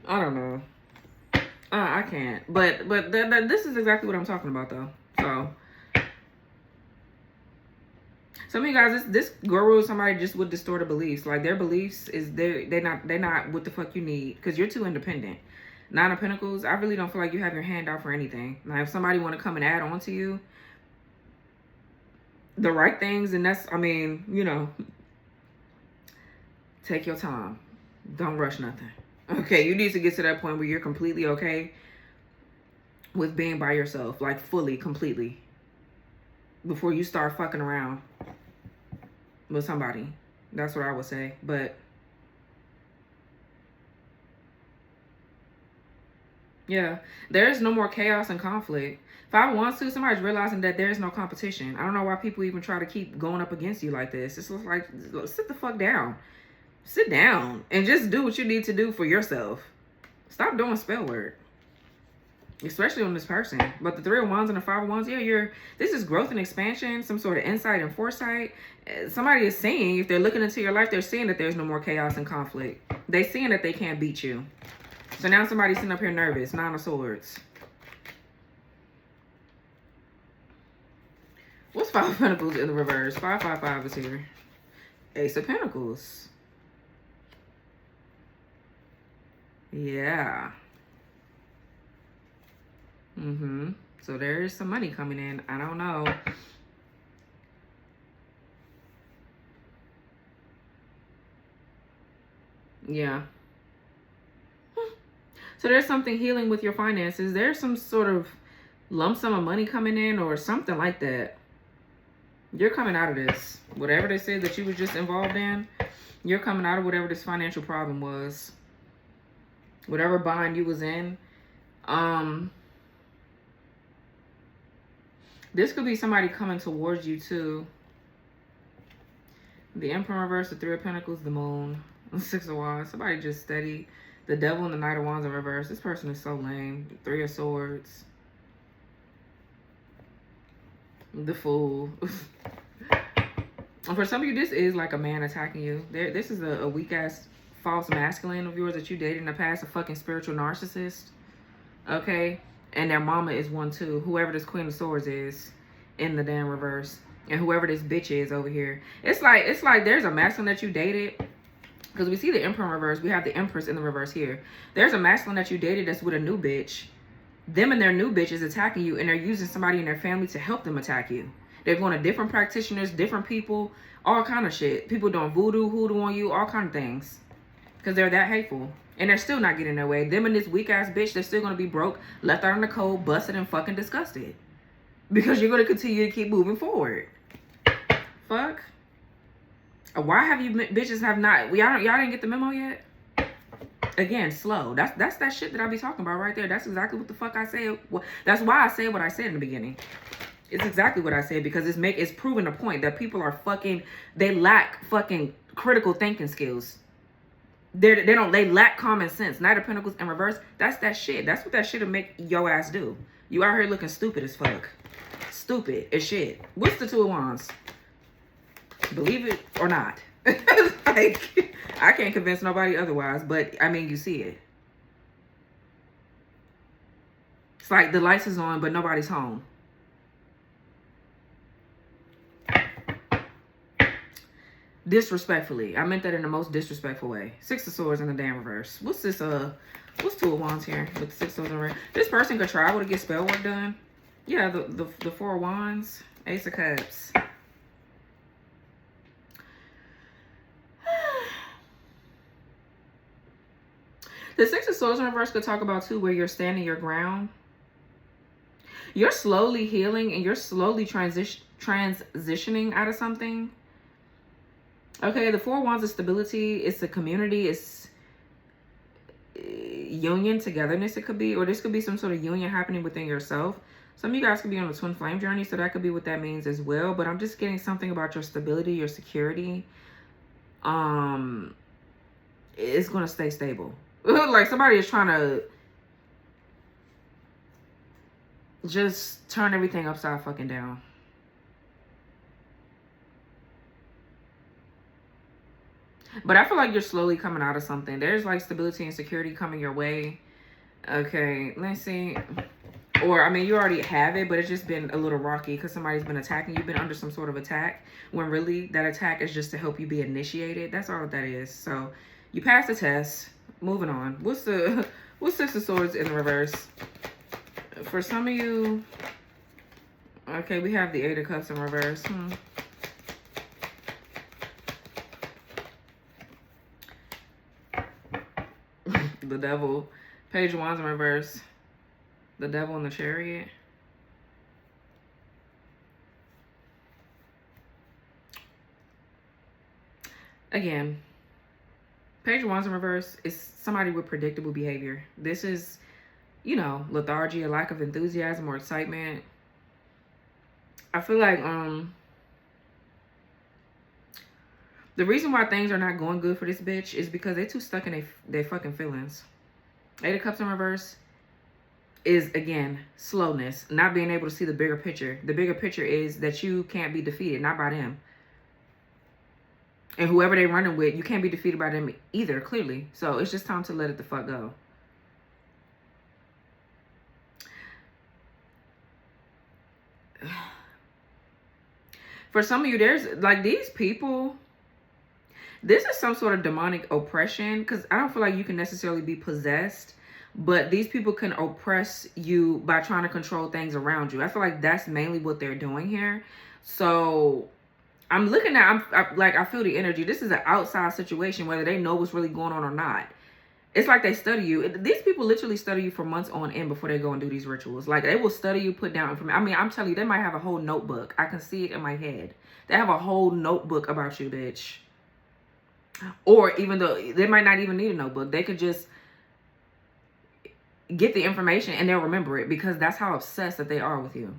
I don't know. I can't. But this is exactly what I'm talking about, though. So. Some of you guys, this guru is somebody just with distorted beliefs. Like, their beliefs is they're not what the fuck you need, because you're too independent. Nine of Pentacles, I really don't feel like you have your hand out for anything. Now, if somebody want to come and add on to you the right things, and that's, I mean, you know, take your time. Don't rush nothing. Okay, you need to get to that point where you're completely okay with being by yourself, like fully, completely, before you start fucking around with somebody. That's what I would say. But yeah, there's no more chaos and conflict. If I want to, somebody's realizing that there's no competition. I don't know why people even try to keep going up against you like this. It's like, sit the fuck down. Sit down and just do what you need to do for yourself. Stop doing spell work. Especially on this person. But the 3 of Wands and the 5 of Wands, yeah, this is growth and expansion, some sort of insight and foresight. Somebody is seeing, if they're looking into your life, they're seeing that there's no more chaos and conflict. They're seeing that they can't beat you. So now somebody's sitting up here nervous. 9 of Swords. What's 5 of Pentacles in the reverse? 555 is here. Ace of Pentacles. Yeah. So there is some money coming in. I don't know. Yeah. So there's something healing with your finances. There's some sort of lump sum of money coming in or something like that. You're coming out of this. Whatever they said that you were just involved in, you're coming out of whatever this financial problem was. Whatever bind you was in. This could be somebody coming towards you too. The Emperor reverse, the 3 of Pentacles, the Moon, the 6 of Wands. Somebody just steady. The Devil and the Knight of Wands in reverse. This person is so lame. Three of Swords. The Fool. And for some of you, this is like a man attacking you. This is a weak-ass false masculine of yours that you dated in the past. A fucking spiritual narcissist. Okay? And their mama is one too. Whoever this Queen of Swords is in the damn reverse. And whoever this bitch is over here. It's like there's a masculine that you dated. Because we see the Emperor in reverse. We have the Empress in the reverse here. There's a masculine that you dated that's with a new bitch. Them and their new bitch is attacking you. And they're using somebody in their family to help them attack you. They're going to different practitioners, different people. All kind of shit. People doing voodoo, hoodoo on you. All kind of things. Because they're that hateful. And they're still not getting their way. Them and this weak ass bitch, they're still going to be broke, left out in the cold, busted, and fucking disgusted. Because you're going to continue to keep moving forward. Fuck. Why have you bitches have not... Y'all didn't get the memo yet? Again, slow. That's that shit that I be talking about right there. That's exactly what the fuck I said. That's why I said what I said in the beginning. It's exactly what I said. Because it's proving a point that people are fucking... They lack fucking critical thinking skills. They lack common sense. Knight of Pentacles in reverse. That's that shit. That's what that shit will make your ass do. You out here looking stupid as fuck. Stupid as shit. What's the Two of Wands? Believe it or not. Like, I can't convince nobody otherwise, but I mean, you see it. It's like the lights is on, but nobody's home. Disrespectfully. I meant that in the most disrespectful way. Six of Swords in the damn reverse. What's this, what's Two of Wands here with the Six of Swords in the reverse? This person could travel to get spell work done. Yeah, the Four of Wands. Ace of Cups. The Six of Swords in reverse could talk about too where you're standing your ground. You're slowly healing and you're slowly transitioning out of something. Okay, the Four of Wands is stability. It's a community. It's union, togetherness it could be. Or this could be some sort of union happening within yourself. Some of you guys could be on a twin flame journey. So that could be what that means as well. But I'm just getting something about your stability, your security. It's going to stay stable. Like somebody is trying to just turn everything upside fucking down. But I feel like you're slowly coming out of something. There's like stability and security coming your way. Okay, let's see. Or, I mean, you already have it, but it's just been a little rocky because somebody's been attacking. You've been under some sort of attack when really that attack is just to help you be initiated. That's all that is. So, you passed the test. Moving on. What's Six of Swords in the reverse? For some of you, okay, we have the Eight of Cups in reverse. The Devil. Page of Wands in reverse. The Devil and the Chariot. Again, Page of Wands in reverse is somebody with predictable behavior. This is, you know, lethargy, a lack of enthusiasm or excitement. I feel like the reason why things are not going good for this bitch is because they're too stuck in their fucking feelings. Eight of Cups in reverse is, again, slowness. Not being able to see the bigger picture. The bigger picture is that you can't be defeated, not by them. And whoever they're running with, you can't be defeated by them either, clearly. So it's just time to let it the fuck go. For some of you, there's like these people, this is some sort of demonic oppression, because I don't feel like you can necessarily be possessed, but these people can oppress you by trying to control things around you. I feel like that's mainly what they're doing here. So I'm looking at, I feel the energy. This is an outside situation, whether they know what's really going on or not. It's like they study you. These people literally study you for months on end before they go and do these rituals. Like, they will study you, put down information. I mean, I'm telling you, they might have a whole notebook. I can see it in my head. They have a whole notebook about you, bitch. Or even though they might not even need a notebook. They could just get the information and they'll remember it, because that's how obsessed that they are with you.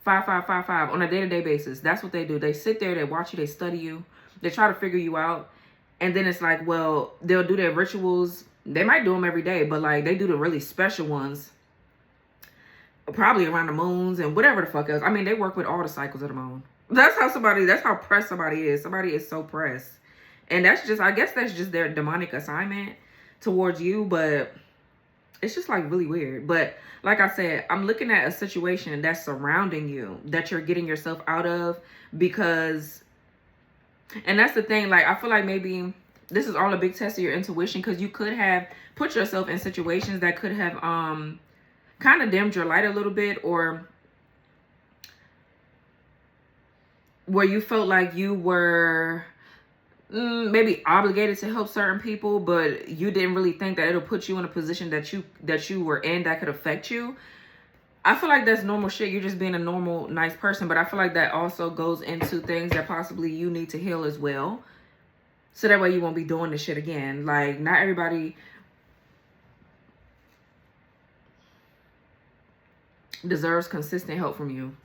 5555 on a day-to-day basis. That's what they do. They sit there, they watch you, they study you, they try to figure you out. And then it's like, well, they'll do their rituals They might do them every day, but like they do the really special ones probably around the moons and whatever the fuck else. I mean, they work with all the cycles of the moon. That's how pressed somebody is. Somebody is so pressed. And that's just, I guess that's just their demonic assignment towards you, but it's just like really weird. But like I said, I'm looking at a situation that's surrounding you, that you're getting yourself out of, because, and that's the thing, like I feel like maybe this is all a big test of your intuition, because you could have put yourself in situations that could have kind of dimmed your light a little bit, or where you felt like you were maybe obligated to help certain people, but you didn't really think that it'll put you in a position that you were in that could affect you. I feel like that's normal shit. You're just being a normal, nice person. But I feel like that also goes into things that possibly you need to heal as well. So that way you won't be doing this shit again. Like, not everybody deserves consistent help from you.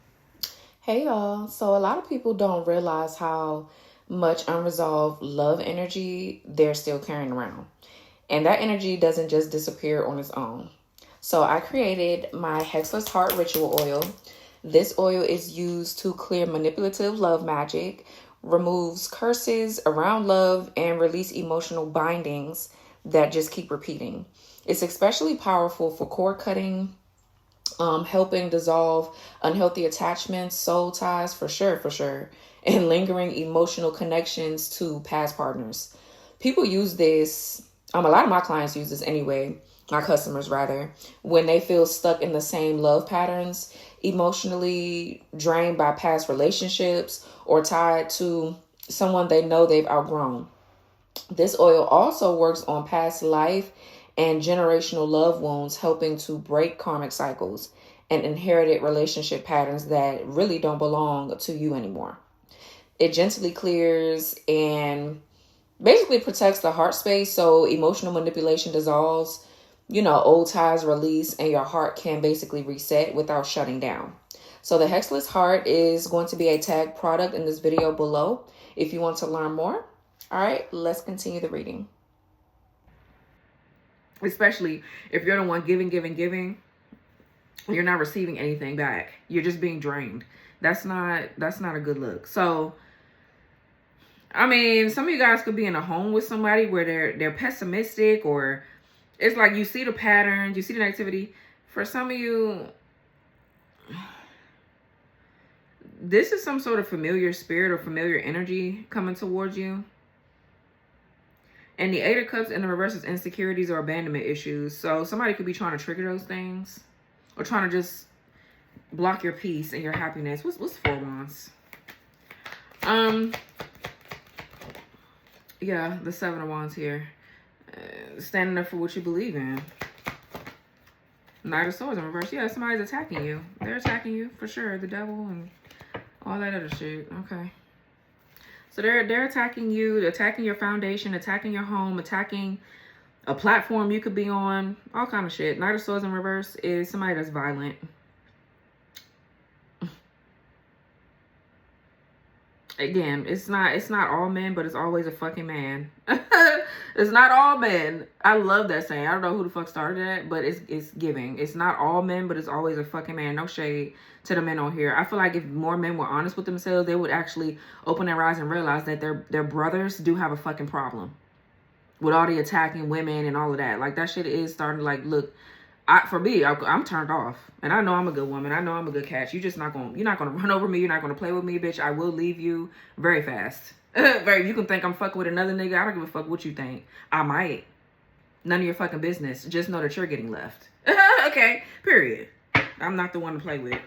Hey y'all. So a lot of people don't realize how much unresolved love energy they're still carrying around. And that energy doesn't just disappear on its own. So I created my Hexless Heart Ritual Oil. This oil is used to clear manipulative love magic, removes curses around love, and release emotional bindings that just keep repeating. It's especially powerful for cord cutting, helping dissolve unhealthy attachments, soul ties, for sure, and lingering emotional connections to past partners. People use this, a lot of my clients use this anyway, my customers rather, when they feel stuck in the same love patterns, emotionally drained by past relationships, or tied to someone they know they've outgrown. This oil also works on past life and generational love wounds, helping to break karmic cycles and inherited relationship patterns that really don't belong to you anymore. It gently clears and basically protects the heart space, so emotional manipulation dissolves, old ties release, and your heart can basically reset without shutting down. So the Hexless Heart is going to be a tag product in this video below if you want to learn more. All right, let's continue the reading. Especially if you're the one giving, you're not receiving anything back. You're just being drained. That's not a good look. So, I mean, some of you guys could be in a home with somebody where they're pessimistic, or it's like you see the patterns, you see the negativity. For some of you, this is some sort of familiar spirit or familiar energy coming towards you. And the Eight of Cups in the reverse is insecurities or abandonment issues. So somebody could be trying to trigger those things, or trying to just block your peace and your happiness. What's Four Wands? Yeah, the Seven of Wands here. Standing up for what you believe in. Knight of Swords in reverse. Yeah, somebody's attacking you. They're attacking you for sure. The devil and all that other shit. Okay. So they're attacking you, attacking your foundation, attacking your home, attacking a platform you could be on, all kind of shit. Knight of Swords in reverse is somebody that's violent. Again, it's not all men, but it's always a fucking man. It's not all men. I love that saying. I don't know who the fuck started that, but it's giving. It's not all men, but it's always a fucking man. No shade to the men on here. I feel like if more men were honest with themselves, they would actually open their eyes and realize that their brothers do have a fucking problem with all the attacking women and all of that. Like, that shit is starting to, like, look, for me, I'm turned off. And I know I'm a good woman. I know I'm a good catch. You're not gonna run over me. You're not gonna play with me, bitch. I will leave you very fast. You can think I'm fucking with another nigga. I don't give a fuck what you think. I might. None of your fucking business. Just know that you're getting left. Okay, period. I'm not the one to play with.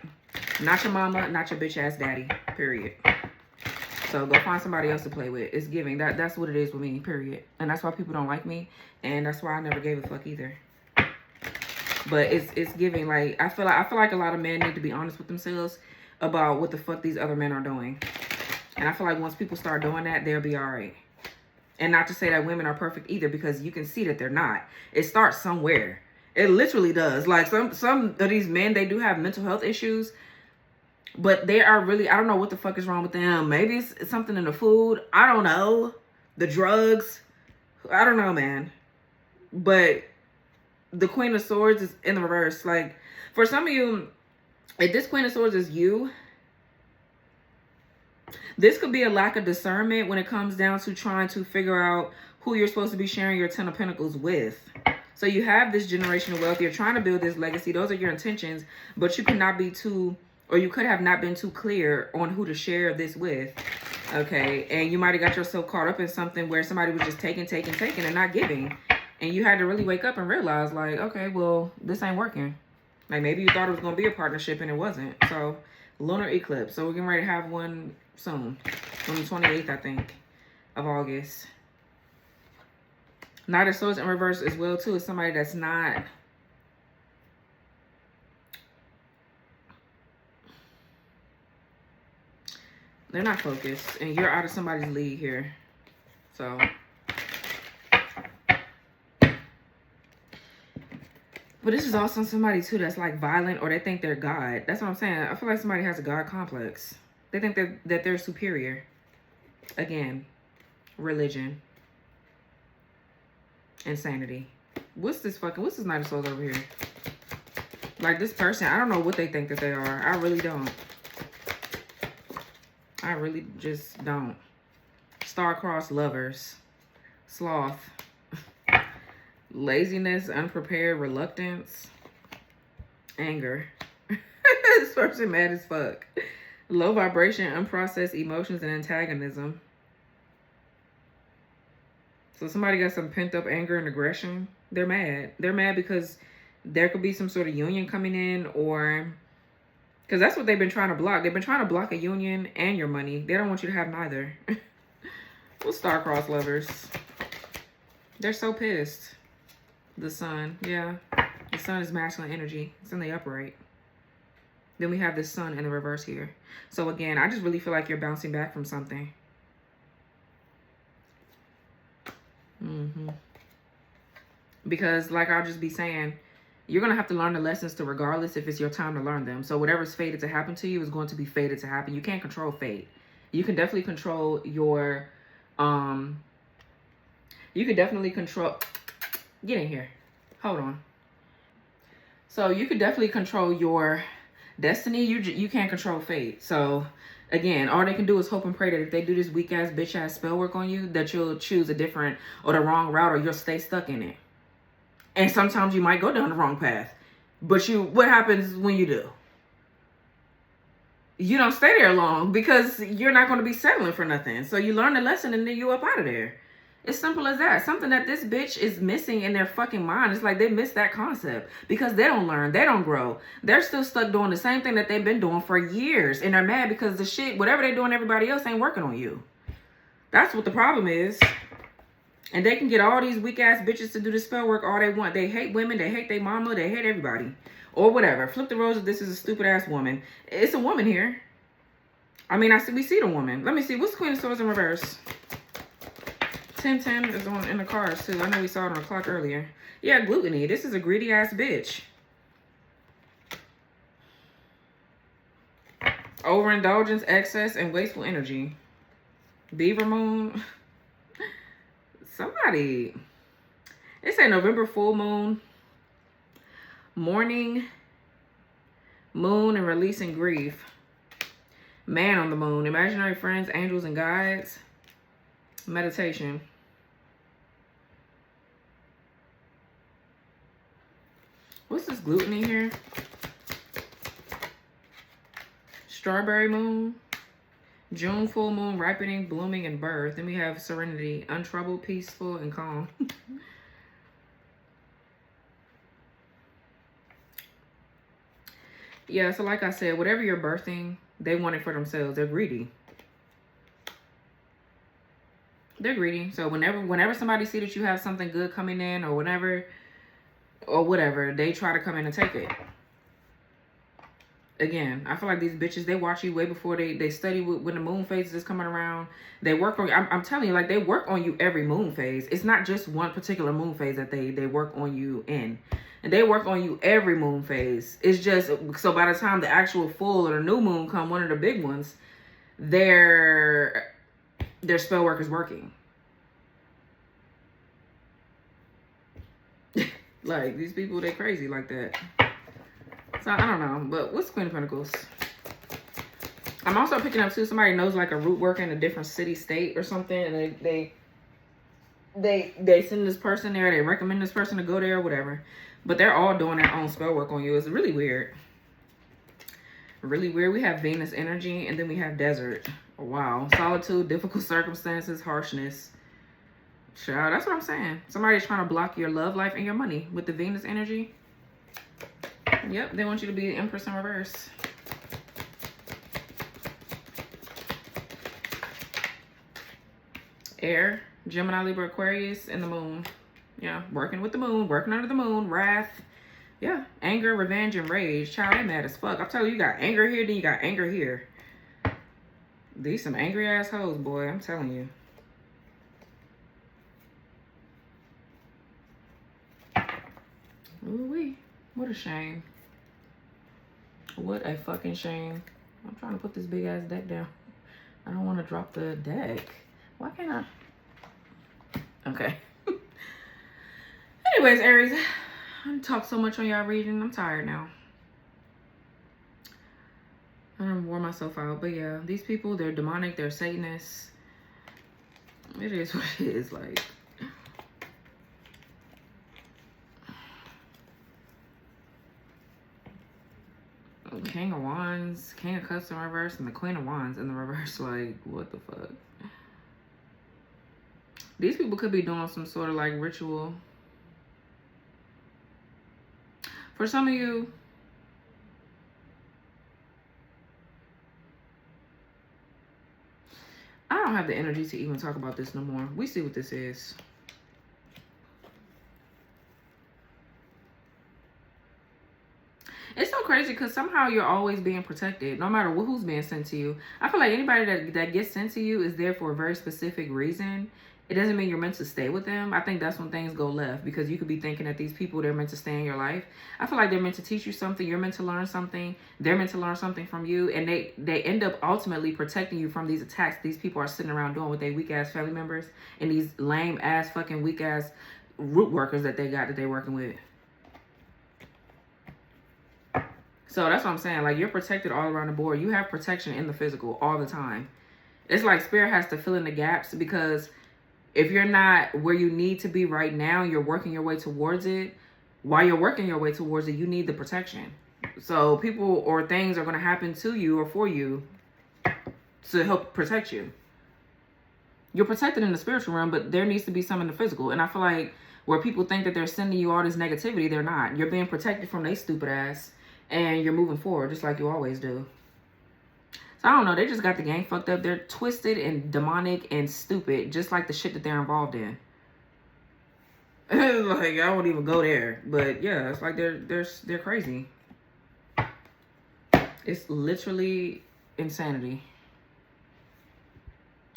Not your mama, not your bitch ass daddy. Period. So go find somebody else to play with. It's giving. That's what it is with me, period. And that's why people don't like me. And that's why I never gave a fuck either. But it's giving. Like, I feel like a lot of men need to be honest with themselves about what the fuck these other men are doing. And I feel like once people start doing that, they'll be all right. And not to say that women are perfect either, because you can see that they're not. It starts somewhere. It literally does. Like, some of these men, they do have mental health issues, but they are really, I don't know what the fuck is wrong with them. Maybe it's something in the food. I don't know. The drugs. I don't know, man. but the Queen of Swords is in the reverse. Like, for some of you, if this Queen of Swords is you, this could be a lack of discernment when it comes down to trying to figure out who you're supposed to be sharing your Ten of Pentacles with. So you have this generational wealth. You're trying to build this legacy. Those are your intentions, but you cannot be too, or you could have not been too clear on who to share this with. Okay, and you might have got yourself caught up in something where somebody was just taking and not giving. And you had to really wake up and realize, like, okay, well, this ain't working. Like, maybe you thought it was going to be a partnership and it wasn't. So, lunar eclipse. So, we're getting ready to have one soon. On the 28th, I think, of August. Knight of Swords in reverse as well, too. Is somebody that's not... They're not focused. And you're out of somebody's league here. So... But this is also somebody, too, that's, like, violent, or they think they're God. That's what I'm saying. I feel like somebody has a God complex. They think that they're superior. Again, religion. Insanity. What's this Knight of Swords over here? Like, this person, I don't know what they think that they are. I really don't. I really just don't. Star-crossed lovers. Sloth. Laziness, unprepared, reluctance, anger. This person mad as fuck. Low vibration, unprocessed emotions, and antagonism. So somebody got some pent up anger and aggression. They're mad. They're mad because there could be some sort of union coming in, or because that's what they've been trying to block. They've been trying to block a union and your money. They don't want you to have neither. Well, star-crossed lovers. They're so pissed. The sun, yeah. The sun is masculine energy. It's in the upright. Then we have the sun in the reverse here. So again, I just really feel like you're bouncing back from something. Because like I'll just be saying, you're going to have to learn the lessons to regardless if it's your time to learn them. So whatever's fated to happen to you is going to be fated to happen. You can't control fate. You can definitely control your, you can definitely control... Get in here. Hold on. So you could definitely control your destiny. You can't control fate. So again, all they can do is hope and pray that if they do this weak ass bitch ass spell work on you, that you'll choose a different or the wrong route, or you'll stay stuck in it. And sometimes you might go down the wrong path. But what happens when you do? You don't stay there long because you're not going to be settling for nothing. So you learn the lesson and then you up out of there. It's simple as that. Something that this bitch is missing in their fucking mind. It's like they miss that concept because they don't learn. They don't grow. They're still stuck doing the same thing that they've been doing for years. And they're mad because the shit, whatever they're doing, everybody else ain't working on you. That's what the problem is. And they can get all these weak ass bitches to do the spell work all they want. They hate women. They hate their mama. They hate everybody. Or whatever. Flip the rose if this is a stupid ass woman. It's a woman here. I mean, we see the woman. Let me see. What's Queen of Swords in reverse? 1010 is in the cards too. I know we saw it on the clock earlier. Yeah, gluttony. This is a greedy ass bitch. Overindulgence, excess, and wasteful energy. Beaver moon. Somebody. They say November full moon. Morning. Moon and releasing grief. Man on the moon. Imaginary friends, angels, and guides. Meditation. What's this gluttony here? Strawberry moon. June full moon, ripening, blooming, and birth. Then we have serenity, untroubled, peaceful, and calm. Yeah, so like I said, whatever you're birthing, they want it for themselves. They're greedy. They're greedy. So whenever somebody see that you have something good coming in or whatever, they try to come in and take it. Again, I feel like these bitches, they watch you way before they study when the moon phases is coming around. They work on, I'm telling you, like, they work on you every moon phase. It's not just one particular moon phase that they work on you in. And they work on you every moon phase. It's just, so by the time the actual full or the new moon come, one of the big ones, their spell work is working. Like, these people, they crazy like that. So, I don't know. But what's Queen of Pentacles? I'm also picking up, too, somebody knows, like, a root worker in a different city, state, or something. And they send this person there. They recommend this person to go there or whatever. But they're all doing their own spell work on you. It's really weird. Really weird. We have Venus energy, and then we have desert. Wow. Solitude, difficult circumstances, harshness. Child, that's what I'm saying. Somebody's trying to block your love life and your money with the Venus energy. Yep, they want you to be the Empress in reverse. Air, Gemini, Libra, Aquarius, and the moon. Yeah, working with the moon, working under the moon, wrath. Yeah, anger, revenge, and rage. Child, they mad as fuck. I'm telling you, you got anger here, then you got anger here. These some angry assholes, boy. I'm telling you. Ooh-wee. What a shame. What a fucking shame. I'm trying to put this big ass deck down. I don't want to drop the deck. Why can't I? Okay. Anyways, Aries, I talked so much on y'all reading. I'm tired now. I done wore myself out. But yeah, these people, they're demonic. They're Satanists. It is what it is. Like, King of Wands, King of Cups in reverse, and the Queen of Wands in the reverse. Like, what the fuck? These people could be doing some sort of like ritual. For some of you, I don't have the energy to even talk about this no more. We see what this is. It's so crazy because somehow you're always being protected, no matter who's being sent to you. I feel like anybody that gets sent to you is there for a very specific reason. It doesn't mean you're meant to stay with them. I think that's when things go left, because you could be thinking that these people, they're meant to stay in your life. I feel like they're meant to teach you something. You're meant to learn something. They're meant to learn something from you. And they end up ultimately protecting you from these attacks these people are sitting around doing with their weak-ass family members and these lame-ass fucking weak-ass root workers that they got that they're working with. So that's what I'm saying. Like, you're protected all around the board. You have protection in the physical all the time. It's like Spirit has to fill in the gaps, because if you're not where you need to be right now, you're working your way towards it. While you're working your way towards it, you need the protection. So people or things are going to happen to you or for you to help protect you. You're protected in the spiritual realm, but there needs to be some in the physical. And I feel like where people think that they're sending you all this negativity, they're not. You're being protected from their stupid ass. And you're moving forward just like you always do. So I don't know. They just got the game fucked up. They're twisted and demonic and stupid, just like the shit that they're involved in. Like, I won't even go there. But yeah, it's like they're crazy. It's literally insanity.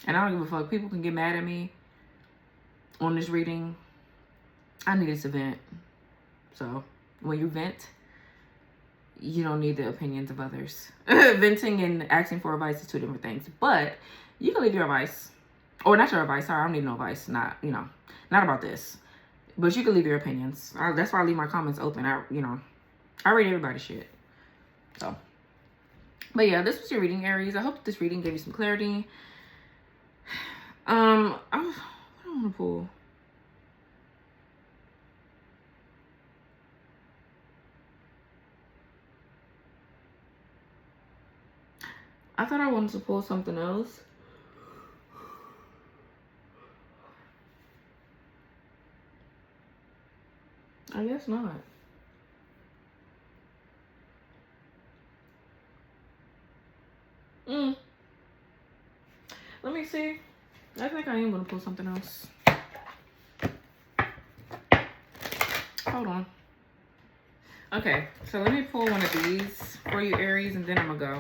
And I don't give a fuck. People can get mad at me on this reading. I needed to vent. So when you vent, you don't need the opinions of others. Venting and asking for advice is two different things. But you can leave your advice. Or not your advice. Sorry, I don't need no advice. Not about this. But you can leave your opinions. That's why I leave my comments open. I read everybody's shit. So. But yeah, this was your reading, Aries. I hope this reading gave you some clarity. What do I want to pull? I thought I wanted to pull something else. I guess not. Let me see. I think I am going to pull something else. Hold on. Okay, so let me pull one of these for you, Aries, and then I'm going to go.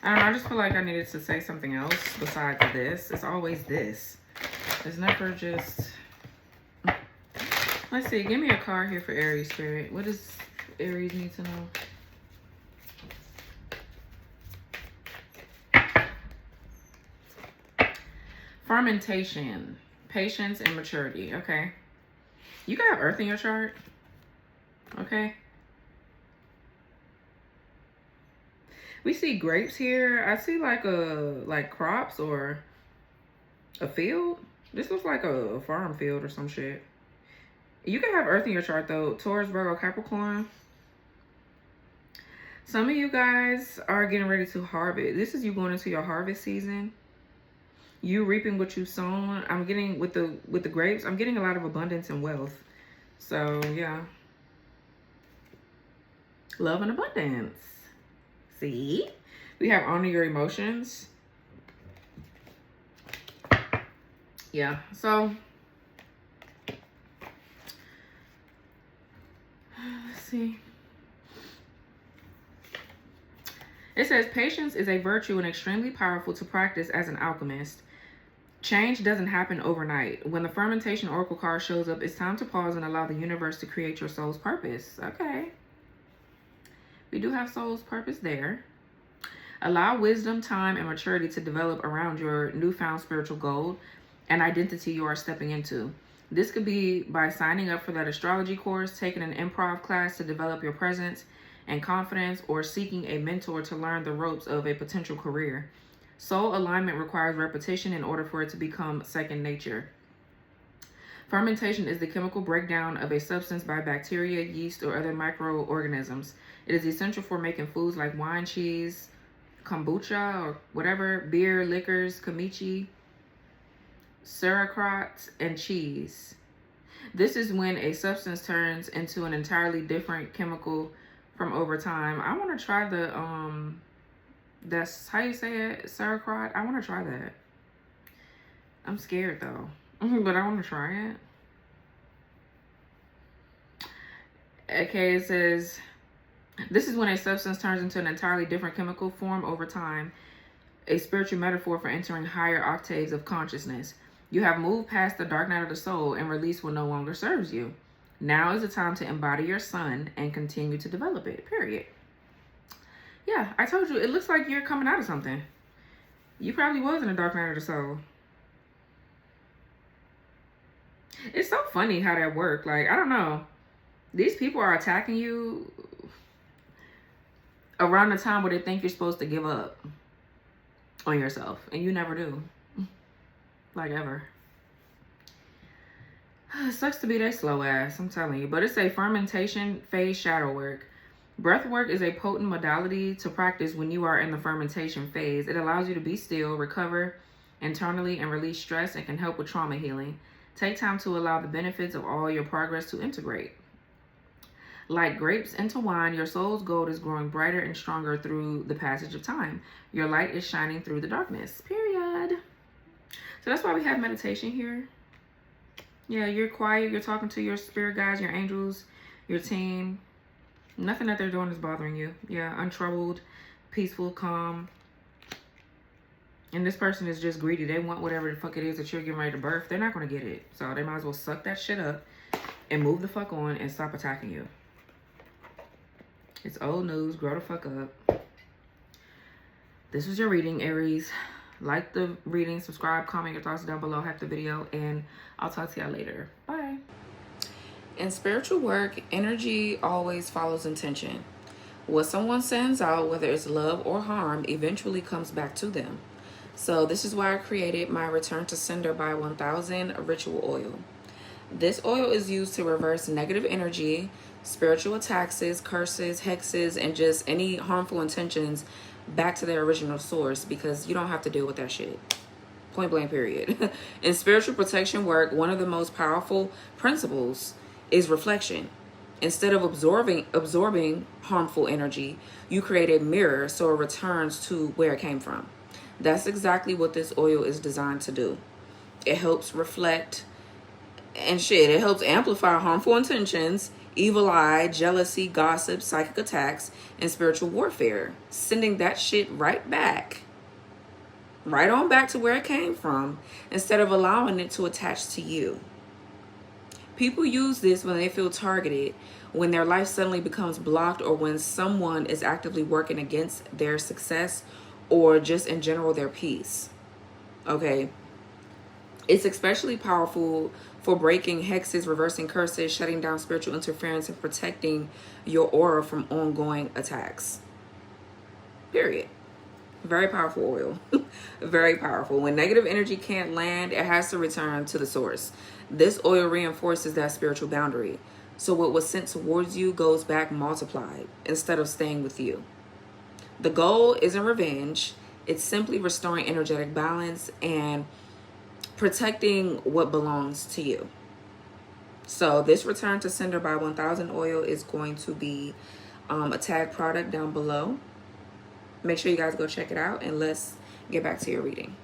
I don't know, I just feel like I needed to say something else besides this. It's always this. It's never just... Let's see, give me a card here for Aries, Spirit. What does Aries need to know? Fermentation, patience, and maturity. Okay. You got Earth in your chart? Okay. We see grapes here. I see like crops or a field. This looks like a farm field or some shit. You can have earth in your chart though. Taurus, Virgo, Capricorn. Some of you guys are getting ready to harvest. This is you going into your harvest season. You reaping what you've sown. I'm getting with the grapes, I'm getting a lot of abundance and wealth. So yeah. Love and abundance. See? We have honor your emotions. Yeah, so let's see. It says patience is a virtue and extremely powerful to practice as an alchemist. Change doesn't happen overnight. When the fermentation oracle card shows up, it's time to pause and allow the universe to create your soul's purpose. Okay. We do have soul's purpose there. Allow wisdom, time, and maturity to develop around your newfound spiritual goal and identity you are stepping into. This could be by signing up for that astrology course, taking an improv class to develop your presence and confidence, or seeking a mentor to learn the ropes of a potential career. Soul alignment requires repetition in order for it to become second nature. Fermentation is the chemical breakdown of a substance by bacteria, yeast, or other microorganisms. It is essential for making foods like wine, cheese, kombucha, or whatever, beer, liquors, kimchi, sauerkraut, and cheese. This is when a substance turns into an entirely different chemical from over time. I want to try the, that's how you say it, sauerkraut. I want to try that. I'm scared though, but I want to try it. Okay, it says, this is when a substance turns into an entirely different chemical form over time, a spiritual metaphor for entering higher octaves of consciousness. You have moved past the dark night of the soul and release what no longer serves you. Now is the time to embody your sun and continue to develop it, period. Yeah, I told you, it looks like you're coming out of something. You probably was in the dark night of the soul. It's so funny how that worked. Like, I don't know. These people are attacking you around the time where they think you're supposed to give up on yourself. And you never do. Like, ever. It sucks to be that slow ass, I'm telling you. But it's a fermentation phase shadow work. Breath work is a potent modality to practice when you are in the fermentation phase. It allows you to be still, recover internally, and release stress, and can help with trauma healing. Take time to allow the benefits of all your progress to integrate. Like grapes into wine, your soul's gold is growing brighter and stronger through the passage of time. Your light is shining through the darkness, period. So that's why we have meditation here. Yeah, you're quiet. You're talking to your spirit guides, your angels, your team. Nothing that they're doing is bothering you. Yeah, untroubled, peaceful, calm. And this person is just greedy. They want whatever the fuck it is that you're getting ready to birth. They're not going to get it. So they might as well suck that shit up and move the fuck on and stop attacking you. It's old news. Grow the fuck up. This was your reading, Aries. Like the reading, subscribe, comment your thoughts down below, half the video, and I'll talk to y'all later. Bye. In spiritual work, energy always follows intention. What someone sends out, whether it's love or harm, eventually comes back to them. So this is why I created my Return to Sender by 1000 ritual oil. This oil is used to reverse negative energy, spiritual attacks, curses, hexes, and just any harmful intentions back to their original source, because you don't have to deal with that shit. Point blank, period. In spiritual protection work, one of the most powerful principles is reflection. Instead of absorbing harmful energy, you create a mirror so it returns to where it came from. That's exactly what this oil is designed to do. It helps reflect and shit. It helps amplify harmful intentions, evil eye, jealousy, gossip, psychic attacks, and spiritual warfare, sending that shit right on back to where it came from, instead of allowing it to attach to you. People use this when they feel targeted, when their life suddenly becomes blocked, or when someone is actively working against their success, or just in general their peace. Okay. It's especially powerful for breaking hexes, reversing curses, shutting down spiritual interference, and protecting your aura from ongoing attacks. Period. Very powerful oil. Very powerful. When negative energy can't land, it has to return to the source. This oil reinforces that spiritual boundary. So what was sent towards you goes back multiplied instead of staying with you. The goal isn't revenge. It's simply restoring energetic balance and protecting what belongs to you. So this return to sender by 1000 oil is going to be a tag product down below. Make sure you guys go check it out, and let's get back to your reading.